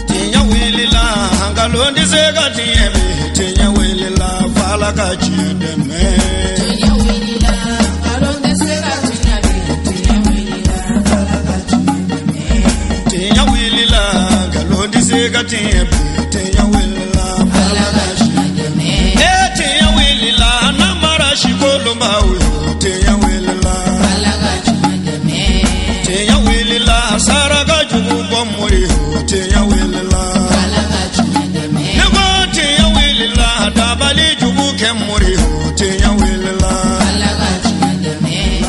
Tinya wilila hangalondi sega tiemi tinya wilila fala kachideme tinya wilila hangalondi sega tiemi tinya wilila fala kachideme tinya wilila hangalondi sega tiemi tinya wilila fala kachideme tinya wilila namara shikolomba tinya wilila fala kachideme tinya wilila saraga jubu bomuri tinya wilila fala kachideme nego tinya wilila dabali jubu kemuri tinya wilila fala kachideme.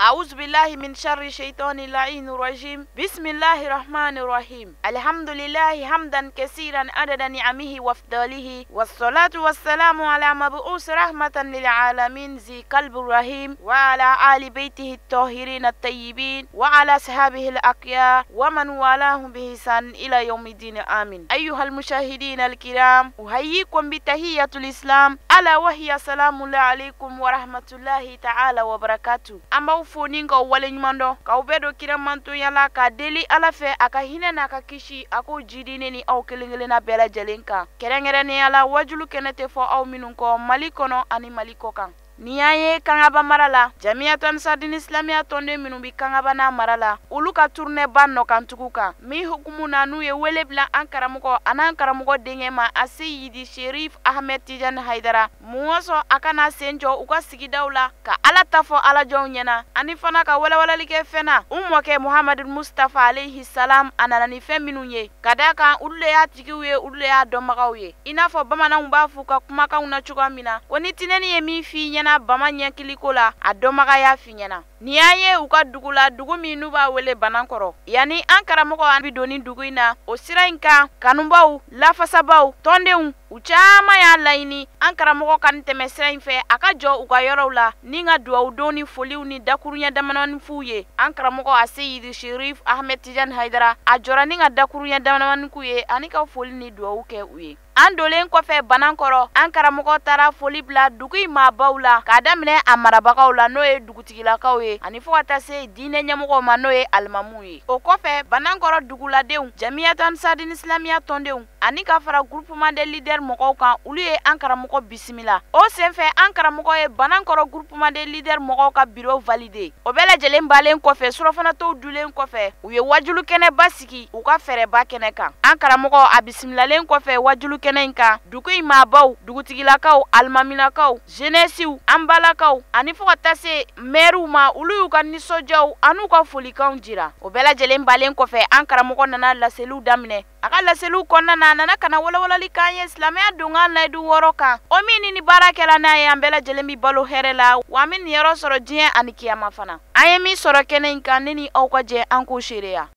أعوذ بالله من شر الشيطان اللعين الرجيم. بسم الله الرحمن الرحيم. الحمد لله حمدا كثيرا عدد نعمه وافضاله والصلاة والسلام على مبعوث رحمة للعالمين ذي قلب الرحيم وعلى آل بيته الطاهرين الطيبين وعلى أصحابه الأخيار ومن والاهم بإحسان إلى يوم الدين آمين. أيها المشاهدين الكرام أحييكم بتحية الإسلام ألا وهي سلام الله عليكم ورحمة الله تعالى وبركاته. أما foninga wale nyumando ka ubedo kira manto yala ka deli ala fe aka hine na ka kishi ako jidine ni au kelengele na bela jelenka kerengere ni ala wajulu kenete fo au minunko malikono ani maliko kan niyaye kangaba marala jamiatan sadin islamia tonde minubi kangaba na marala uluka tourne banno kantukuka mi hukumu nanu ye welebla ankaramuko anankaramuko dengema asiyidi Sherif Ahmed Tijan Haidara muwaso akana senjo uka sigidawla ka ala tafo ala jonyena ani fana ka wala like fena ummoke Muhammad Mustafa alayhi salam ananani feminunye kadaka ulle ya tikiwe ulle ya domagawe inafo bamana umbafu ka kumaka unachuka mina koni tineni ye mi fi na bama nyakiliko la adomaga ya finyana niyaye uka dugula dugu minu ba wele banankoro yani ankaramoko an bidoni dugu ina osira inka kanumbaw lafasabaw tondew uchama ya laini ankaramoko kan temesira infe akajo uka yorawla ninga duwa doni foliw ni dakurunya damanan fuye ankaramoko asiyidi Sherif Ahmed Tijan Haidara ajora ninga dakurunya damanan kuye anika foli ni duwa uke uye andolen ko fe banankoro ankaramuko tara foli bla dugu ma bawla kadamne amarabakaw la no ye dugutigila kawye ani fo kata se dine nyamugo ma no ye almamuye o ko fe banankoro dugula dew jamiatan sadin islamia tondew ani ka fara groupement de leader moko kan ulu ye ankaramuko bismillah o senfe ankaramuko ye banankoro groupement de leader moko ka bureau validé o bele jelen balen ko fe surofana to dulen ko fe u ye wajulu kene basiki u ka fere ba kene kan ankaramuko abismilalen ko fe wajulu kenenka dugu ma baw dugutigilakaw almaminakaw jeunesse ambalakaw ani fo kata se meru ma ulu ka nisojaw anu ka folikaw jira o bela jelen balen ko fe ankaramuko nana laselu damne aka laselu konna nana kana wala likanye islamia dunga na du woroka o mini ni barakela na ya bela jelen bi balo herela wa min yero soro jien ani kiyama fana ayemi soro kenenka nini au ka je anko sheria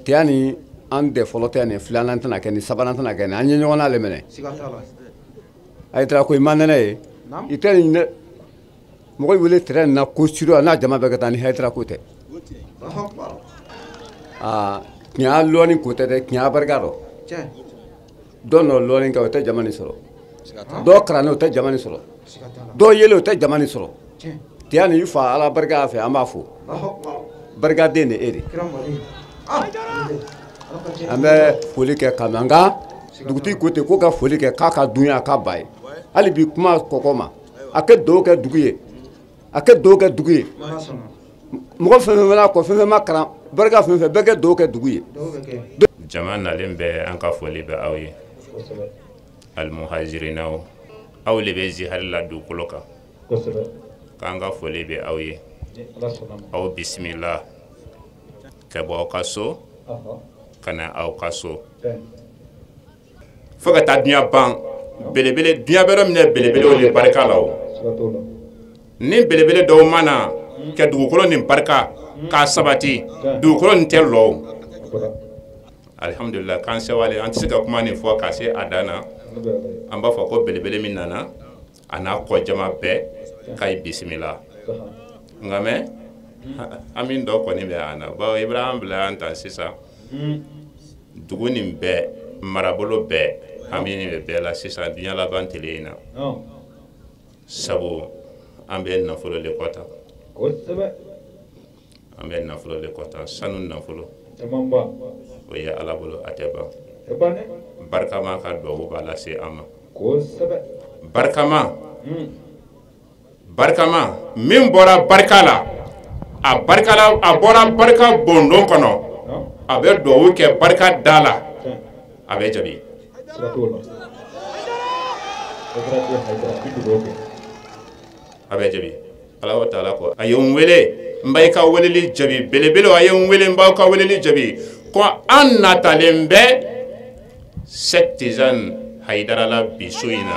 tiani ande folote ne filanan tana ke ni sabanan tana ke anye nyona le mene ay tra ko imanene itani ne mo ko wele tren na ko siro na jama be gatani haytra ko te nya loni ko te nya bargaro dono loni ka te jamani soro do krano te jamani soro do yelo te jamani soro tiani yufa ala barga fe amafu barga dene eri ambe foli ke kamanga duguti kote ko ka foli ke kaka dunya ka bay ali bi kuma kokoma ake doke duguye mo fe na ko fe ma kran barga fe bege doke duguye jamana lembe an ka foli be awye al muhajirina aw le be ji halala du koloka kanga foli be awye aw bismillah ke bo kaso kana aw kaso foga ta dunya ban belebele dunya bero mine belebele o le barka lawo ni belebele do mana ke dugukolo ni barka ka sabati dugukolo ni tello alhamdulillah kan se wale antisika kuma ni fo ka se adana amba fa ko belebele min nana ana ko jama be kay bismillah ngame amin do ko ni be ana ba ibrahim bla anta sisa duguni be marabolo be amin be la sisa dunya la bantelena sabu ambe na folo le kota an bɛ nafolo de kɔtan sanu nafolo o ye ala bolo a tɛ ban barikama ka duwawu b'a lase an ma barikama min bɔra barika la a bɔra barika bondon kɔnɔ a bɛ duwawu kɛ barika da la a bɛ jabi ala wa taala ko a ye n wele n b'a ka weleli jabi belebele a ye n wele n b'aw ka weleli jabi ko an natalen bɛ Cheikh Tijani Haidara la bi so in na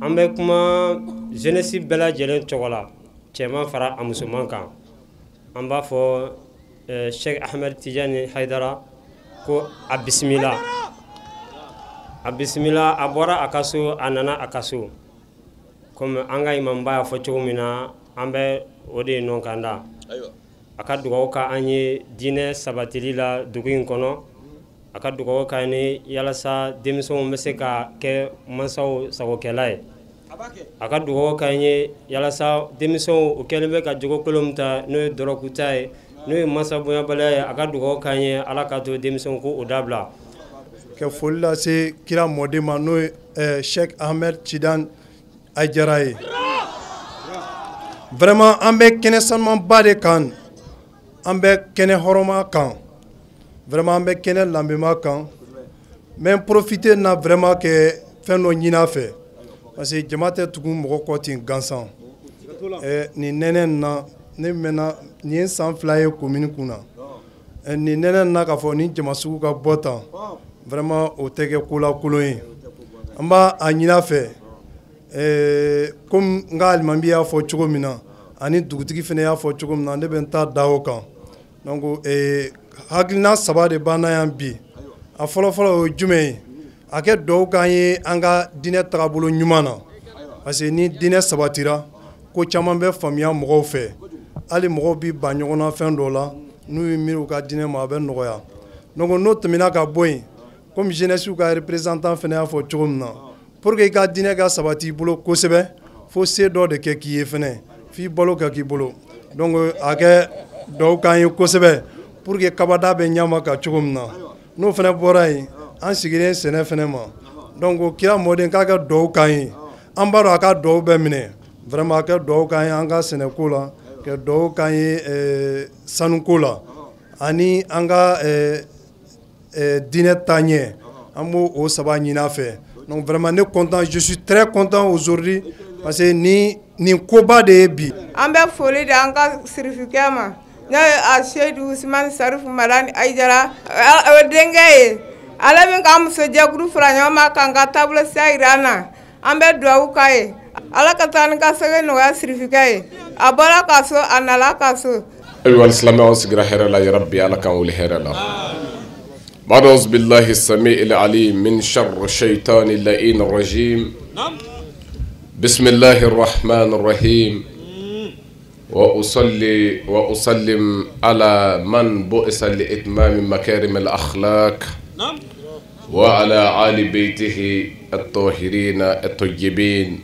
an bɛ kuma jeunesse bɛɛ lajɛlen tɔgɔ la cɛman fara a musoman kan an b'a fɔ Cheikh Ahmed Tijani Haidara ko a bisimila a bɔra a ka so a nana a ka so comme an ka imamba y'a fɔ cogo min na an bɛ o de nɔ kan da a ka dugawu ka an ye diinɛ sabatili la dugu in kɔnɔ a ka dugawu ka ni yalasa denmisɛnw bɛ se ka kɛ mansaw sagokɛla ye a ka dugawu ka ye yalasa denmisɛnw o kɛlen bɛ ka jogo kolon min ta n'o ye dɔrɔkuta ye n'o ye mansa bonyabaliya ye a ka dugawu ka ye ala ka to denmisɛnw ko o dabila ka foli lase kira mɔden ma n'o ye Cheikh Ahmed Tijani Haidara ye vraiment an bɛ kɛnɛ sanumanba de kan an bɛ kɛnɛ hɔrɔnma kan vraiment an bɛ kɛnɛ lanbema kan mais profiter na vraiment kɛ fɛn dɔ ɲin'a fɛ parce que jama tɛ tugu mɔgɔ kɔ ten gansan nin nɛnɛ na ne mɛnna nin ye san 2 ye commune kun na nin nɛnɛ na k'a fɔ nin jama sugu ka bɔ tan vraiment o tɛ kɛ kolakolon ye an b'a a ɲin'a fɛ comme n ka alimami y'a fɔ cogo min na ani dugutigi fana y'a fɔ cogo min na ne bɛ n ta da o kan donc hakilina 3 de b'an na yan bi a fɔlɔfɔlɔ o ye jumɛn ye a kɛ duwawu k'an ye an ka diinɛ tagabolo ɲuman na parce que ni diinɛ sabatira ko caman bɛ faamuya mɔgɔw fɛ hali mɔgɔw bi ban ɲɔgɔn na fɛn dɔw la n'u ye miiri u ka diinɛ ma a bɛ nɔgɔya donc n'o tɛmɛna ka bɔ yen comme jeunesse ka représentant fana y'a fɔ cogo min na pour que i ka diinɛ ka sabati i bolo kosɛbɛ fo se dɔ de kɛ k'i ye fɛnɛ f'i balo ka k'i bolo donc a kɛ duwawu k'an ye kosɛbɛ pour que kabada bɛ ɲama ka cogo min na n'o fana bɔra yen an sigilen sɛnɛ fana ma donc kira mɔden k'a kɛ duwawu k'an ye an b'a dɔn a ka duwawu bɛ minɛ vraiment a kɛ duwawu k'an ye an ka sɛnɛko la kɛ duwawu k'an ye sanuko la ani an ka diinɛ taaɲɛ an b'o o 3 ɲin'a fɛ donc vraiment ne content je suis très content aujourd'hui parce que nin koba de ye bi an bɛ foli da an ka sirifikɛ ma n'o ye a Seyidu Usmani Sarifu Madani Haidara o denkɛ ye ale min k'an musojɛkulu fara ɲɔgɔn ma k'an ka taabolo sira yira an na an bɛ duwawu k'a ye ala ka taa ni ka segin nɔgɔya sirifikɛ ye a bɔra ka so a nana ka so ayiwa alisilamɛw an sigira hɛrɛ la yarabi ala k'an wuli hɛrɛ la بعد أعوذ بالله السميع العليم من شر الشيطان اللئيم الرجيم بسم الله الرحمن الرحيم وأصلي وأسلم على من بؤس لإتمام مكارم الأخلاق وعلى آل بيته الطاهرين الطيبين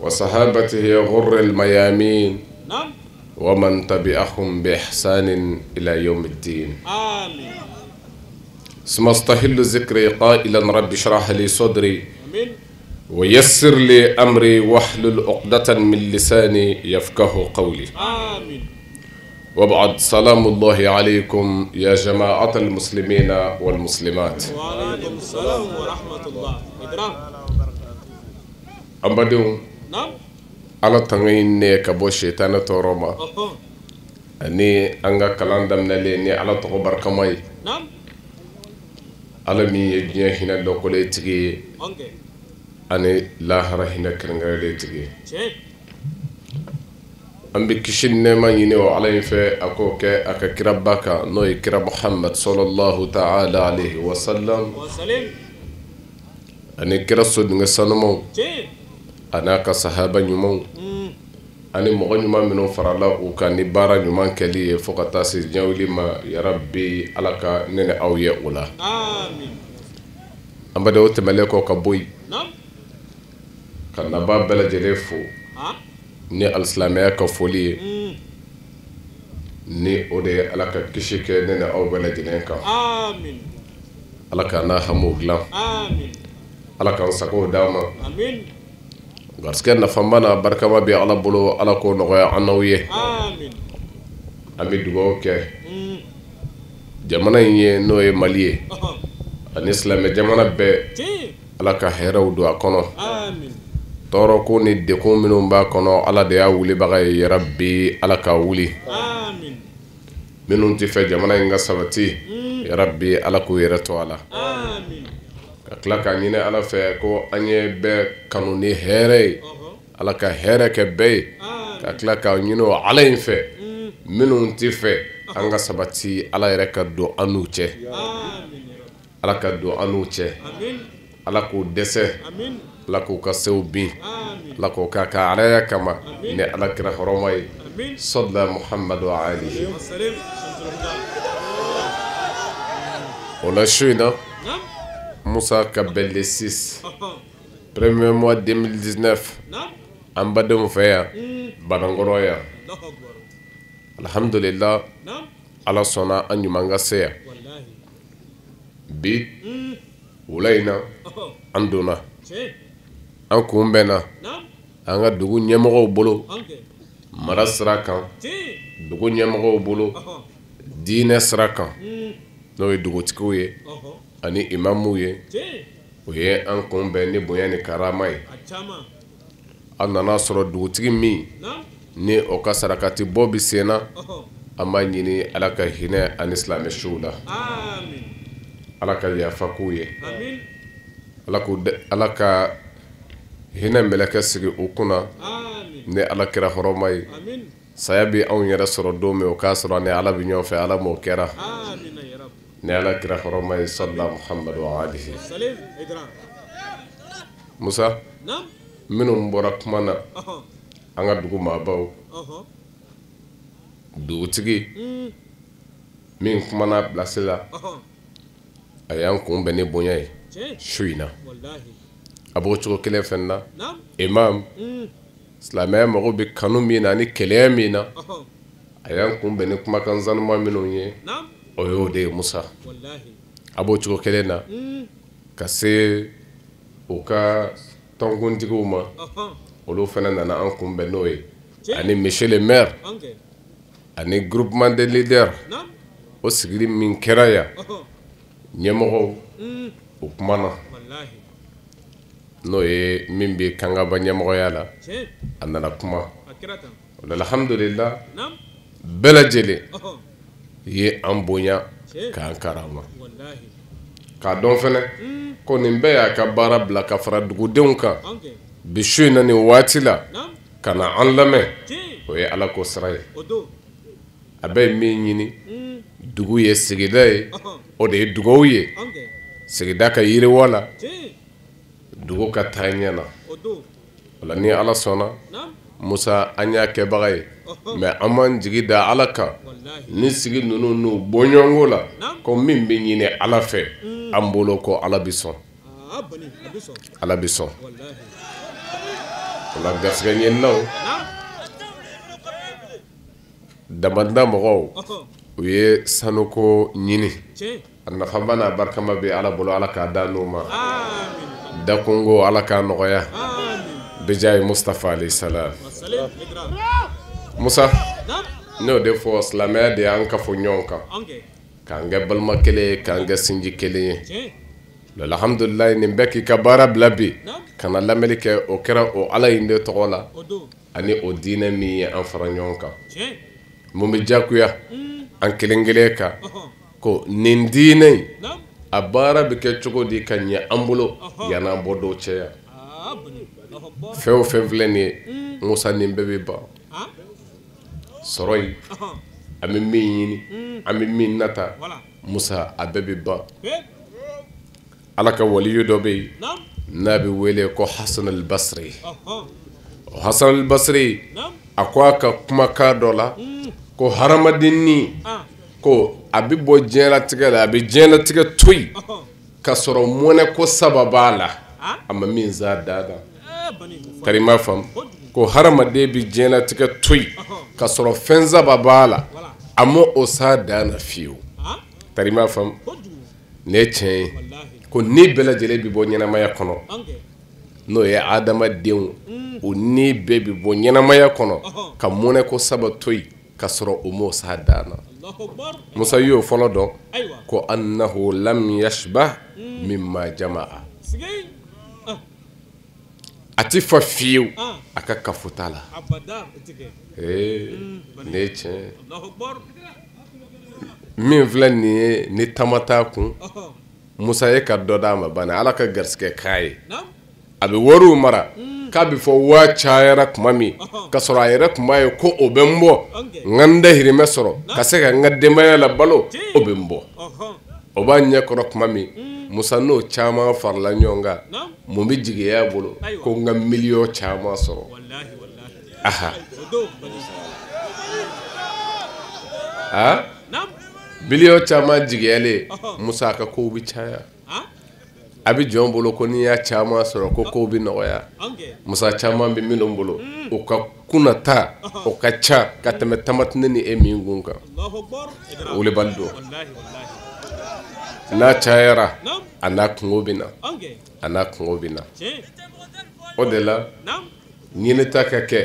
وصحابته غر الميامين ومن تبعهم بإحسان إلى يوم الدين آمين. ثم استهل ذكري قائلا رب اشرح لي صدري ويسر لي أمري واحلل عقدة من لساني يفقه قولي آمين. وبعد سلام الله عليكم يا جماعة المسلمين والمسلمات وعليكم السلام ورحمة الله أمبدون نعم ala tangayin ne ka bɔ shetana tɔɔrɔ ma ani an ka kalan daminɛlen ni ala tɔgɔ barikama ye ala min ye diɲɛ hinɛ dɔkɔlen tigi ye ani lahara hinɛ kɛrɛnkɛrɛnlen tigi ye an bɛ kisi ni nɛɛma ɲini o ala in fɛ a k'o kɛ a ka kira ba kan n'o ye kira Muhammad sallallahu ta'ala alayhi wa sallam ani kira soduŋɛ sanumaw an'a ka sahaba ɲumanw ani mɔgɔ ɲuman minnu farala u kan ni baara ɲuman kɛli ye fo ka taa se diɲɛwili ma yarabi ala ka ne ni aw ye o la an bɛ o tɛmɛlen kɔ ka bɔ yen ka naba bɛɛ lajɛlen fo ni alisilamɛya ka foli ye ni o de ye ala ka kisi kɛ ne ni aw bɛɛ lajɛlen kan ala ka n'a hamu dilan ala k'an sagow d'a ma garisɛgɛ nafama n'a barikama bɛ ala bolo ala k'o nɔgɔya an n'aw ye an bɛ dugawu kɛ jamana in ye n'o ye Mali ye ani silamɛ jamana bɛɛ ala ka hɛrɛw don a kɔnɔ tɔɔrɔ ko ni dekun minnu b'a kɔnɔ ala de y'a wulibaga ye yarabi ala ka wuli minnu tɛ fɛ jamana in ka sabati yarabi ala k'u yɛrɛ to a la ka tila k'a ɲini ala fɛ ko an ye bɛɛ kanu ni hɛrɛ ye ala ka hɛrɛ kɛ bɛɛ ye ka tila k'a ɲini o ala in fɛ minnu tɛ fɛ an ka sabati ala yɛrɛ ka don an n'u cɛ ala ka don an n'u cɛ ala k'u dɛsɛ ala k'u ka sew bin ala k'u k'a ka araya kama ni ala kira hɔrɔma ye sɔdla muhammadu alihi o la su in na Musa ka bɛn le 6 premier mois 2019 an badenw fɛ yan Banankɔrɔ yan alhamdulillah ala sɔnna an ɲuman ka se yan bi wula in na an donna an kun bɛnna an ka dugu ɲɛmɔgɔw bolo mara sira kan dugu ɲɛmɔgɔw bolo diinɛ sira kan n'o ye dugutigiw ye ani imamuw ye o ye an kun bɛn ni bonya ni karama ye an nana sɔrɔ dugutigi min ni o ka sarakati bɔ bi sen na an b'a ɲini ala ka hinɛ ani silamɛ suw la ala ka yafa k'u ye ala ka hinɛ mɛlɛkɛ sigi u kunna ni ala kɛra hɔrɔma ye saya bi anw yɛrɛ sɔrɔ don min o k'a sɔrɔ ni ala bi ɲɔgɔn fɛ ala m'o kɛra ni ala kɛra hɔrɔma ye sɔlila muhammadu alihi Musa minnu bɔra kuma na an ka dugu maabaw dugutigi min kumana place la a y'an kun bɛn ni bonya ye su in na a b'o cogo kelen fɛn na imam silamɛya mago bɛ kanu min na ani kɛlɛya min na a y'an kun bɛn ni kumakan zanuma minnu ye o y'o de ye Musa a b'o cogo kelen na ka se u ka tɔnkuntigiw ma olu fana nana an kun bɛn n'o ye ani monsieur le maire ani groupement de leaders o sigili min kɛra yan ɲɛmɔgɔw o kumana n'o ye min bɛ kangaba ɲɛmɔgɔya la a nana kuma alhamdulillah bɛɛ lajɛlen ye an bonya k'an karama k'a dɔn fɛnɛ ko nin bɛɛ y'a ka baara bila ka fara dugudenw kan bi su in na nin waati la ka na an lamɛn o ye ala ko sira ye a bɛ ye min ɲini dugu ye sigida ye o de ye dugawu ye sigida ka yiriwa la dugu ka taa ɲɛ na o la ni ala sɔnna Musa an y'a kɛbaga ye mais an m'an jigi da ala kan ni sigi ninnu n'u bɔɲɔgɔnko la ko min bɛ ɲini ala fɛ an bolo ko ala bɛ sɔn ala bɛ sɔn o la garisɛgɛ ɲininaw damanda mɔgɔw u ye sanuko ɲini a nafaba n'a barikama bɛ ala bolo ala k'a da n'u ma dakunko ala k'a nɔgɔya bijayi Mustafa alayhi salam Musa n'o de fɔ silamɛya de y'an kafo ɲɔgɔn kan k'an kɛ balima kelen ye k'an kɛ sinji kelen ye alhamdulilayi nin bɛɛ k'i ka baara bila bi kana lamɛnni kɛ o kɛra o ala in de tɔgɔ la ani o diinɛ min ye an fara ɲɔgɔn kan mun bɛ diyagoya an kelen kelen kan ko nin diinɛ in a baara bɛ kɛ cogo di ka ɲɛ an bolo yan'an bɔ dɔw cɛya fɛn o fɛn filɛ nin ye Musa nin bɛɛ bɛ ban sɔrɔ in an bɛ min ɲini an bɛ min nata Musa a bɛɛ bɛ ban ala ka waliyu dɔ bɛ yen n'a bɛ wele ko Hasan al-Basri o Hasan al-Basri a ko a ka kumakan dɔ la ko hadamadenni ko a bɛ bɔ diɲɛlatigɛ la a bɛ diɲɛlatigɛ to yen ka sɔrɔ mɔnɛ ko saba b'a la a ma min zaa da Tarima fam ko haramaden bi diɲɛlatigɛ to yen ka sɔrɔ fɛn saba b'a la a ma o s'a dan na fiyewu Tarima fam ne ye tiɲɛ ye ko ni bɛɛ lajɛlen bi bɔ ɲɛnamaya kɔnɔ n'o ye adamadenw o ni bɛɛ bi bɔ ɲɛnamaya kɔnɔ ka mɔnɛ ko saba to yen ka sɔrɔ o ma o s'a dan na Musa y'o fɔlɔ dɔn ko annahu lam yashbah mimma jama'a a ti fa fiyewu a ka kafuta la ne ye tiɲɛ min filɛ nin ye ni tamata kun Musa ye ka dɔ d'a ma bani Ala ka garisigɛ k'a ye a bɛ wariw mara k'a bɛ fɔ waa cayara tuma min ka sɔrɔ a yɛrɛ tun b'a ye ko o bɛ n bɔ n ka n dahirimɛ sɔrɔ ka se ka n ka denbaya labalo o bɛ n bɔ o b'a ɲɛ kɔrɔ tuma min Musa n'o caman farala ɲɔgɔn kan mun bɛ jigiya bolo ko n ka miliyɔn caman sɔrɔ aha miliyɔn caman jigiyalen Musa ka kow bɛ caya a bɛ jɔn bolo ko n'i y'a caman sɔrɔ ko kow bɛ nɔgɔya Musa caman bɛ minnu bolo o ka kunnata o ka ca ka tɛmɛ tamatine ni e min kun kan o le bali don n'a cayara a n'a kungo bɛ na a n'a kungo bɛ na o de la ɲinita ka kɛ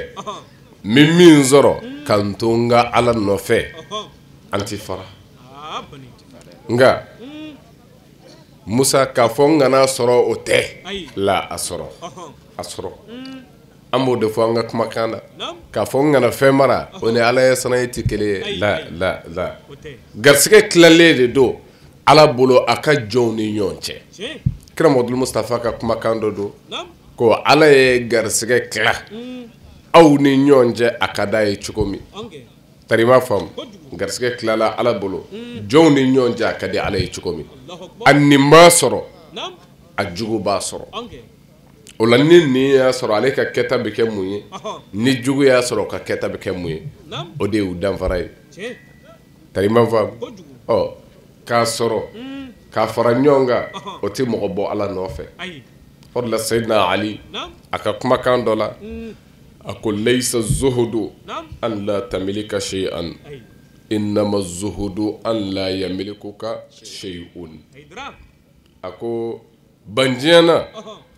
min sɔrɔ ka n to n ka Ala nɔfɛ an ti fara nka Musa k'a fɔ n kana sɔrɔ o tɛ la a sɔrɔ an b'o de fɔ an ka kumakan na k'a fɔ n kana fɛn mara o ni Ala ye sanaye tɛ kelen ye la garisigɛ tilalen de don Ala bolo a ka jɔnw ni ɲɔgɔn cɛ kira Mamadu Mustafa ka kumakan dɔ don ko Ala ye garisigɛ tila aw ni ɲɔgɔn cɛ a ka d'a ye cogo min Tarima fam garisigɛ tilala Ala bolo jɔnw ni ɲɔgɔn cɛ a ka di Ala ye cogo min a nin b'a sɔrɔ a jugu b'a sɔrɔ o la ni nin y'a sɔrɔ ale ka kɛta bɛ kɛ mun ye ni jugu y'a sɔrɔ ka kɛta bɛ kɛ mun ye o de y'u danfara ye Tarima fam k'a sɔrɔ k'a fara ɲɔgɔn kan o tɛ mɔgɔ bɔ Ala nɔfɛ o de la Sayyidina Ali a ka kumakan dɔ la a ko laysa zuhudu an la tamlika shay'an innama zuhudu an la yamlikuka shay'un a ko banjiyana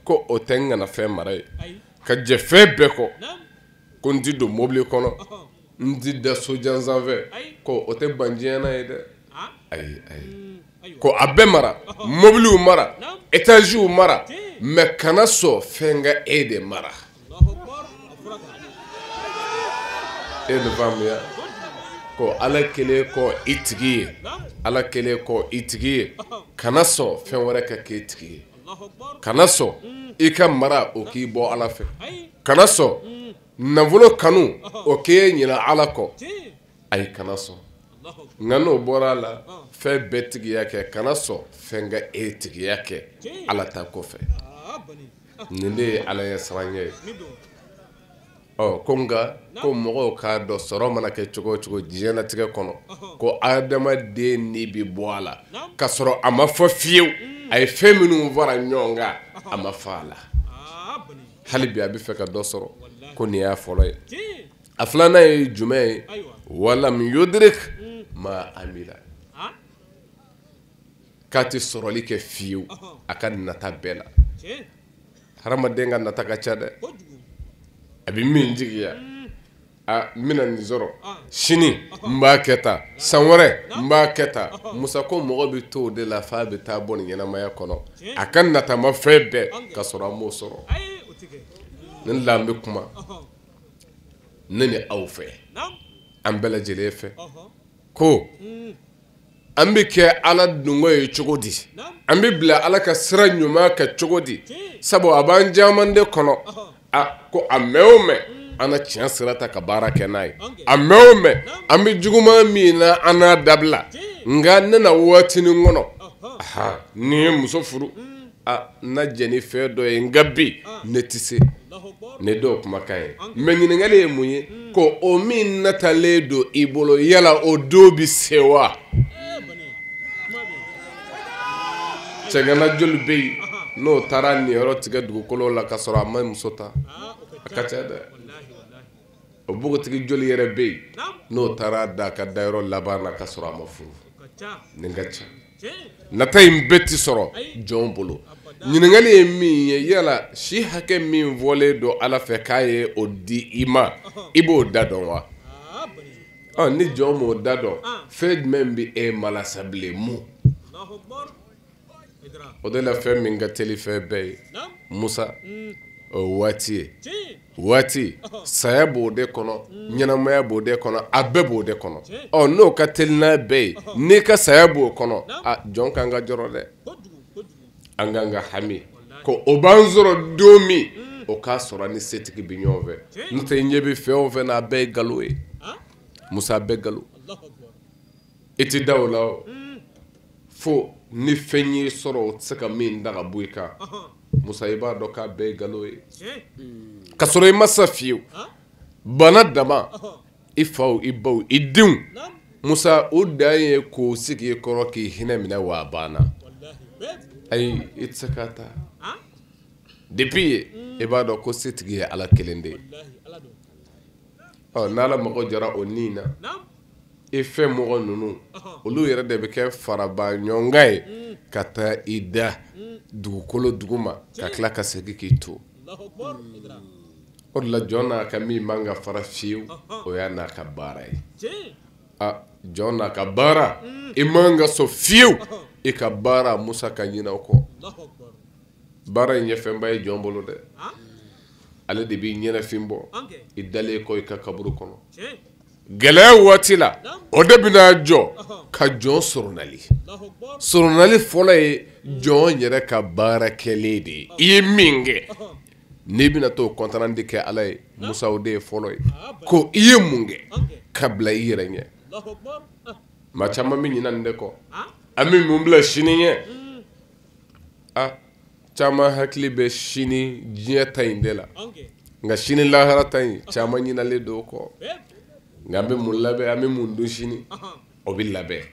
ko o tɛ n kana fɛn mara ye ka jɛ fɛn bɛɛ kɔ ko n ti don mobili kɔnɔ n ti da sojan sanfɛ ko o tɛ banjiyana ye dɛ ayi ko a bɛɛ mara mobiliw mara étagew mara mais kana sɔn fɛn ka e de mara e de faamuya ko Ala kelen kɔ i tigi ye Ala kelen kɔ i tigi ye kana sɔn fɛn wɛrɛ ka k'i tigi ye kana sɔn i ka mara o k'i bɔ Ala fɛ kana sɔn nafolo kanu o k'e ɲinɛ Ala kɔ ayi kana sɔn nka n'o bɔra a la fɛn bɛɛ tigiya kɛ kana sɔn fɛn ka e tigiya kɛ Ala ta kɔfɛ nin de ye Ala ye siranɲɛ ye ko nka ko mɔgɔw k'a dɔn sɔrɔ mana kɛ cogo o cogo diɲɛlatigɛ kɔnɔ ko adamaden ni bi bɔ a la ka sɔrɔ a ma fɔ fiyewu a ye fɛn minnu fara ɲɔgɔn kan a ma fɔ a la hali bi a bɛ fɛ ka dɔ sɔrɔ ko nin y'a fɔlɔ ye a filanan ye jumɛn ye walam yudrik ma amila k'a tɛ sɔrɔli kɛ fiyewu a ka nata bɛɛ la hadamaden ka nata ka ca dɛ a bɛ min jigiya a n bɛna nin sɔrɔ sini n b'a kɛ tan san wɛrɛ n b'a kɛ tan Musa ko mɔgɔ bɛ to o de la f'a bɛ taa bɔ nin ɲɛnamaya kɔnɔ a ka natama fɛn bɛɛ ka sɔrɔ a m'o sɔrɔ ne la n bɛ kuma ne ni aw fɛ an bɛɛ lajɛlen fɛ ko an bɛ kɛ Ala dungo ye cogo di an bɛ bila Ala ka sira ɲuman kan cogo di sabu a b'an caman de kɔnɔ ko a mɛn o mɛn an na tiɲɛ sira ta ka baara kɛ n'a ye a mɛn o mɛn an bɛ juguman min na an n'a dabila nka ne na waatinin kɔnɔ ni ye muso furu n na jɛ ni fɛn dɔ ye nka bi ne tɛ se ne dɔw kumakan ye mɛ ɲininkali ye mun ye ko o min natalen don i bolo yala o don bɛ se wa cɛgana joli bɛ yen n'o taara nin yɔrɔ tigɛ dugukolo la ka sɔrɔ a ma muso ta a ka ca dɛ o bogotigi joli yɛrɛ bɛ yen n'o taara da ka da yɔrɔ laban na ka sɔrɔ a ma furu nin ka ca nata in bɛɛ ti sɔrɔ jɔn bolo ɲininkali ye min ye yala si hakɛ min fɔlen don Ala fɛ k'a ye o di i ma i b'o da dɔn wa ni jɔn m'o da dɔn fɛn jumɛn bɛ e malasa bilen mun o de la fɛn min ka teli fɛn bɛɛ ye Musa o waati saya b'o de kɔnɔ ɲɛnamaya b'o de kɔnɔ a bɛɛ b'o de kɔnɔ n'o ka teli n'a bɛɛ ye n'i ka saya b'o kɔnɔ jɔn kan ka jɔrɔ dɛ an kan ka hami ko o b'an sɔrɔ don min o k'a sɔrɔ ni setigi bɛ ɲɔgɔn fɛ n'o tɛ ɲɛ bɛ fɛn o fɛn na a bɛɛ ye nkalon ye Musa bɛɛ nkalon i ti da o la o fo ni fɛn y'i sɔrɔ o tɛ se ka min da ka bɔ i kan Musa i b'a dɔn k'a bɛɛ ye nkalon ye ka sɔrɔ i ma sa fiyewu bana dama i faw i baw i denw Musa o dan ye k'o sigi i kɔrɔ k'i hinɛ minɛ wa a banna ayi i tɛ se ka taa depuis yen i b'a dɔn ko setigi ye Ala kelen de ye n'Ala mago jara o nin na i fɛ mɔgɔ ninnu olu yɛrɛ de bɛ kɛ faraba ɲɔgɔnkan ye ka taa i da dugukolo duguma ka tila ka segin k'i to o de la jɔn n'a ka min man ka fara fiyewu o y'a n'a ka baara ye jɔn n'a ka baara i man ka sɔn fiyewu i ka baara Musa ka ɲinɛ o kɔ baara in ye fɛnba ye jɔn bolo dɛ ale de b'i ɲɛnafin bɔ i dalen kɔ i ka kaburu kɔnɔ gɛlɛya waati la o de bɛna jɔ ka jɔn soronali fɔlɔ ye jɔn yɛrɛ ka baara kɛlen de ye i ye min kɛ n'i bɛna t'o kɔntanandi kɛ Ala ye Musa o de ye fɔlɔ ye ko i ye mun kɛ ka bila i yɛrɛ ɲɛ maa caman bɛ ɲinɛ nin de kɔ an bɛ mun bila sini ɲɛ caman hakili bɛ sini diɲɛ ta in de la nka sini lahara ta in caman ɲinalen don o kɔ nka an bɛ mun labɛn an bɛ mun dun sini o bɛ labɛn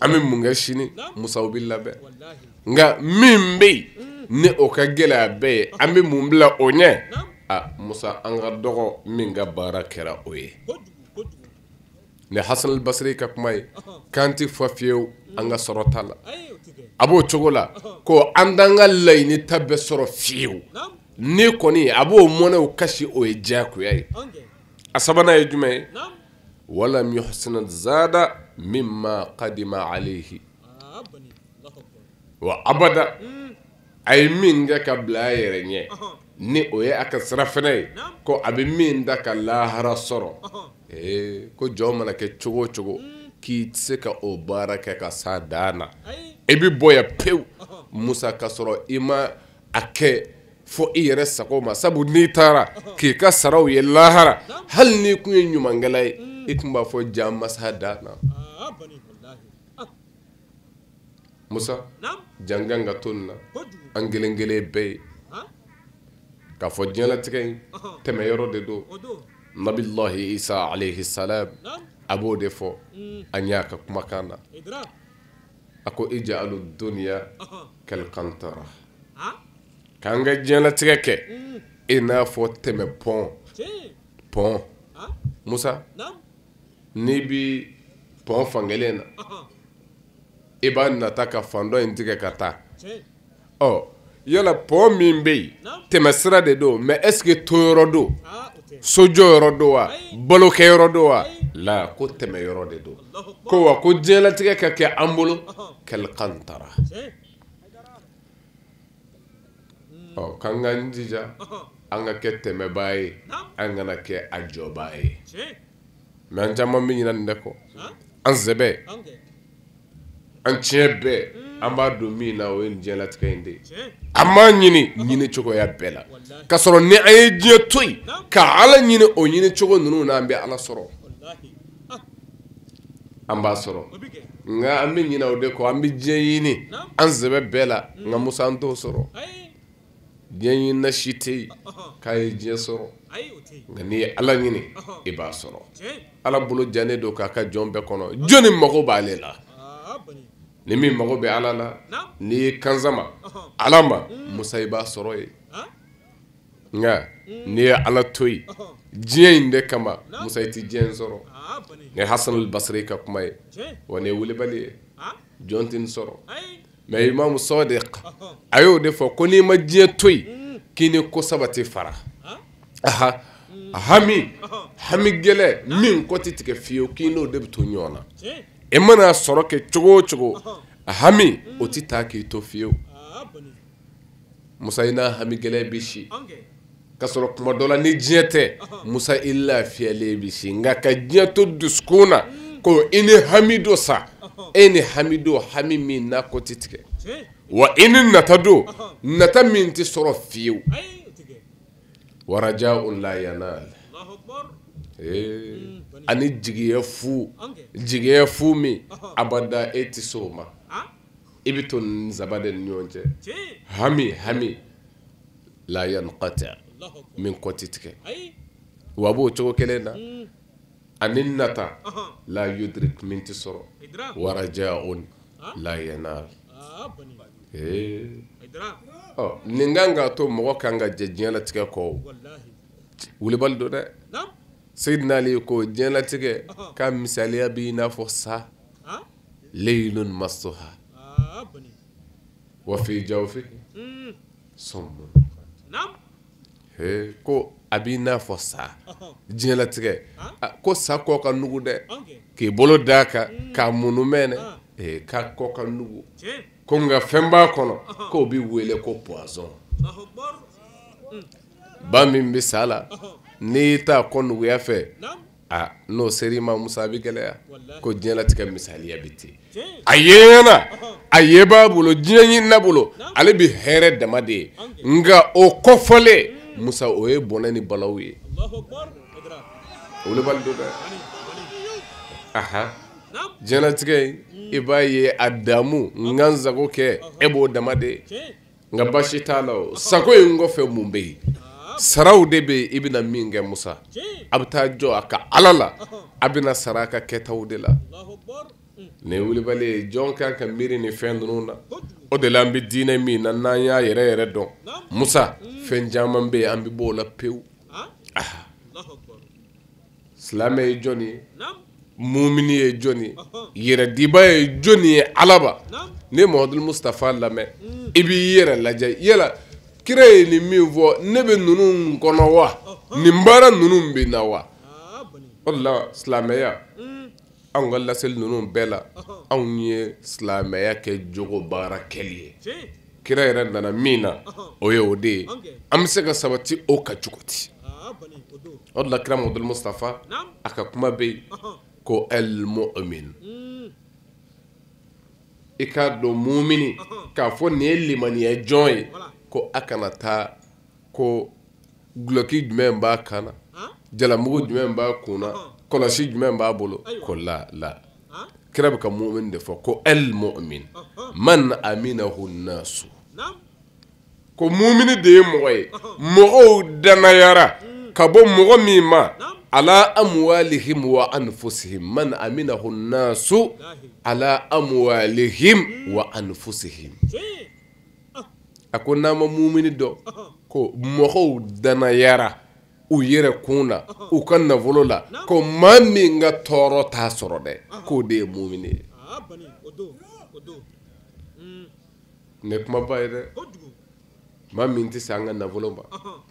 an bɛ mun kɛ sini Musa o bɛ labɛn nka min bɛ yen ni o ka gɛlɛya bɛɛ ye an bɛ mun bila o ɲɛ Musa an ka dɔgɔ min ka baara kɛra o ye ni Hasan al-Basri ka kuma ye k'an tɛ fa fiyewu an ka sɔrɔ t'a la a b'o cogo la ko an t'an ka laɲini ta bɛɛ sɔrɔ fiyewu ni kɔni a b'o mɔnɛw kasi o ye diyagoya ye a sabanan ye jumɛn ye walam yuhsin zada mimma qadima alayhi wa abada a ye min kɛ ka bila a yɛrɛ ɲɛ ni o ye a ka sira fɛnɛ ye ko a bɛ min da ka lahara sɔrɔ ko jɔn mana kɛ cogo o cogo k'i tɛ se ka o baara kɛ ka s'a dan na i bɛ bɔ yan pewu Musa ka sɔrɔ i ma a kɛ fo i yɛrɛ sago ma sabu n'i taara k'i ka saraw ye lahara hali n'i kun ye ɲumankɛla ye i tun b'a fɔ jaa masa dan na Musa jangan ka to nin na an kelen kelen bɛɛ ye k'a fɔ diɲɛlatigɛ in tɛmɛ yɔrɔ de don Nabilahi Isa alayhi salam a b'o de fɔ an y'a ka kumakan na a ko ij'alu dunya kal qantara k'an ka diɲɛlatigɛ kɛ i n'a fɔ tɛmɛ pɔn Musa n'i bi pɔn fankelen na i b'a nata ka fan dɔ in tigɛ ka taa yala pɔn min bɛ yen tɛmɛ sira de don mais est-ce que toyɔrɔ don sojɔ yɔrɔ don wa balokɛ yɔrɔ don wa la ko tɛmɛ yɔrɔ de don ko wa ko diɲɛlatigɛ ka kɛ an bolo kal qantara k'an k'an jija an ka kɛ tɛmɛbaa ye an kana kɛ a jɔbaa ye mais an caman bɛ ɲinɛ nin de kɔ an sɛbɛ an tiɲɛ bɛɛ an b'a don min na o ye nin diɲɛlatigɛ in de ye an b'a ɲini cogoya bɛɛ la ka sɔrɔ ni an ye diɲɛ to yen ka Ala ɲini o ɲini cogo ninnu na an bɛ Ala sɔrɔ an b'a sɔrɔ nka an bɛ ɲinɛ o de kɔ an bɛ diɲɛ ɲini an sɛbɛ bɛɛ la nka Musa an t'o sɔrɔ diɲɛ ɲini na si tɛ yen k'a ye diɲɛ sɔrɔ nka n'i ye Ala ɲini i b'a sɔrɔ Ala bolo jannen don k'a ka jɔn bɛɛ kɔnɔ jɔnni mago b'ale la ni min mago bɛ ala la n'i ye kanzama ala ma musa i b'a sɔrɔ yen nka n'i ye ala to yen diɲɛ in de kama musa i tɛ diɲɛ in sɔrɔ ni hasanul basri ka kuma ye wa ni ye welebali ye jɔn tɛ nin sɔrɔ mais imamu sadiq a y'o de fɔ ko n'i ma diɲɛ to yen k'i ni ko saba tɛ fara aha hami gɛlɛ min kɔ tɛ tigɛ fiyewu k'i n'o de bɛ to ɲɔgɔn na e mana sɔrɔ kɛ cogo o cogo hami o tɛ taa k'i to fiyewu musa i n'a hami gɛlɛ bɛ si ka sɔrɔ kuma dɔ la ni diɲɛ tɛ musa i lafiyalen bɛ si nka ka diɲɛ to dusukun na ko i ni hami dɔ sa e ni hami dɔ hami min n'a kɔ tɛ tigɛ wa i ni nata don nata min tɛ sɔrɔ fiyewu waraja la yanal ani jigiya fu min abada e tɛ se o ma i bɛ to nsabada ni ɲɔgɔn cɛ hami la yanqati min kɔ tɛ tigɛ wa a b'o cogo kelen na ani nata la yudrik min tɛ sɔrɔ waraja la yanal nin kan ka to mɔgɔ kan ka jɛ diɲɛlatigɛ kɔ wulibali don dɛ Seydina Ali ko diɲɛlatigɛ ka misaliya b'i n'a fɔ sa leylun masduha wa fi jawfi summun ko a b'i n'a fɔ sa diɲɛlatigɛ ko sa kɔ ka nugu dɛ k'i bolo d'a kan k'a munu mɛnɛ k'a kɔ ka nugu ko nka fɛn b'a kɔnɔ k'o bɛ wele ko poison ba min bɛ sa la n'i t'a kɔ nuguya fɛ n'o seri ma musa bɛ gɛlɛya ko diɲɛlatigɛ misaliya bɛ ten a yeɲɛna a ye b'a bolo diɲɛ ɲinina bolo ale bɛ hɛrɛ dama de ye nka o kɔfɔlen musa o ye bɔnɛ ni balawu ye olu bali do dɛ diɲɛlatigɛ i b'a ye a damu n ka n sago kɛ e b'o dama de ye nka basi t'a la o sago in kɔfɛ mun bɛ yen saraw de bɛ yen i bɛna min kɛ musa a bɛ taa jɔ a ka ala la a bɛna sara a ka kɛtaw de la nin ye wulibali ye jɔn kan ka miiri ni fɛn ninnu na o de la an bɛ diinɛ min na n'an y'a yɛrɛ yɛrɛ dɔn musa fɛn caman bɛ yen an bɛ bɔ o la pewu silamɛ ye jɔn ye mumini ye jɔn ye yɛrɛdiba ye jɔn ye alaba ne Muhamadu Mustafa lamɛn i b'i yɛrɛ lajɛ yala kira ye nin min fɔ ne bɛ ninnu kɔnɔ wa nin baara ninnu bɛ na wa o de la silamɛya anw ka laseli ninnu bɛɛ la anw ye silamɛya kɛ jogo baara kɛli ye kira yɛrɛ nana min na o ye o de ye an bɛ se ka sabati o ka cogo di o de la kira Muhamadu Mustafa a ka kuma bɛ yen ko al-mu'min i k'a dɔn mumini k'a fɔ nin ye limaniya jɔn ye ko a kana taa ko guloki jumɛn b'a kan na jalamugu jumɛn b'a kun na kɔlɔsi jumɛn b'a bolo ko la kira bɛ ka mu'min de fɔ ko al-mu'min man aminahu nasu ko mumini de ye mɔgɔ ye mɔgɔw danayara ka bɔ mɔgɔ min ma ala amwalihim wa anfusihim man aminahu nasu ala amwalihim wa anfusihim a ko n'an ma mumini dɔn ko mɔgɔw danayara u yɛrɛ kun na u ka nafolo la ko maa min ka tɔɔrɔ t'a sɔrɔ dɛ k'o de ye mumini ye ne kuma ba ye dɛ maa min tɛ se an ka nafolo ma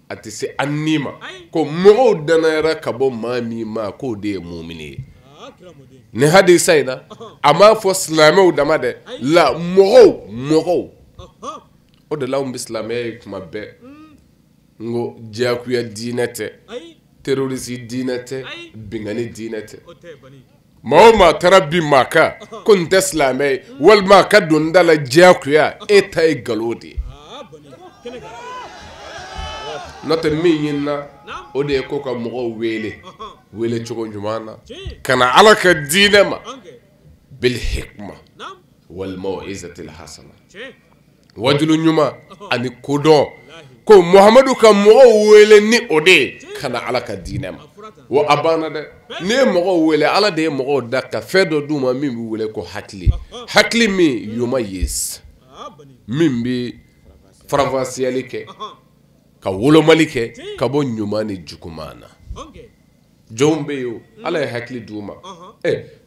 a tɛ se an ni ma ko mɔgɔw danayara ka bɔ maa min ma k'o de ye mumini ye ni hadisa in na a m'a fɔ silamɛw dama dɛ la mɔgɔw o de la anw bɛ silamɛya ye kuma bɛɛ n ko diyagoya diinɛ tɛ terorisi diinɛ tɛ bingani diinɛ tɛ maa o maa taara bin maa kan ko nin tɛ silamɛ ye walima a ka don da la diyagoya e ta ye nkalon de ye n'o tɛ min ɲinina o de ye ko ka mɔgɔw wele cogo ɲuman na ka na ala ka diinɛ ma bil hikma wal mau'izatil hasana wajulu ɲuman ani kodɔn ko Muhamadu ka mɔgɔw wele ni o de ye kana ala ka diinɛ ma wa a banna dɛ n'i ye mɔgɔw wele ala de ye mɔgɔw da ka fɛn dɔ d'u ma min bɛ wele ko hakili hakili min yoma yes min bɛ faranfasiyali kɛ ka wolomali kɛ ka bɔ ɲuman ni juguman na jɔnw bɛ yen o ala ye hakili d'u ma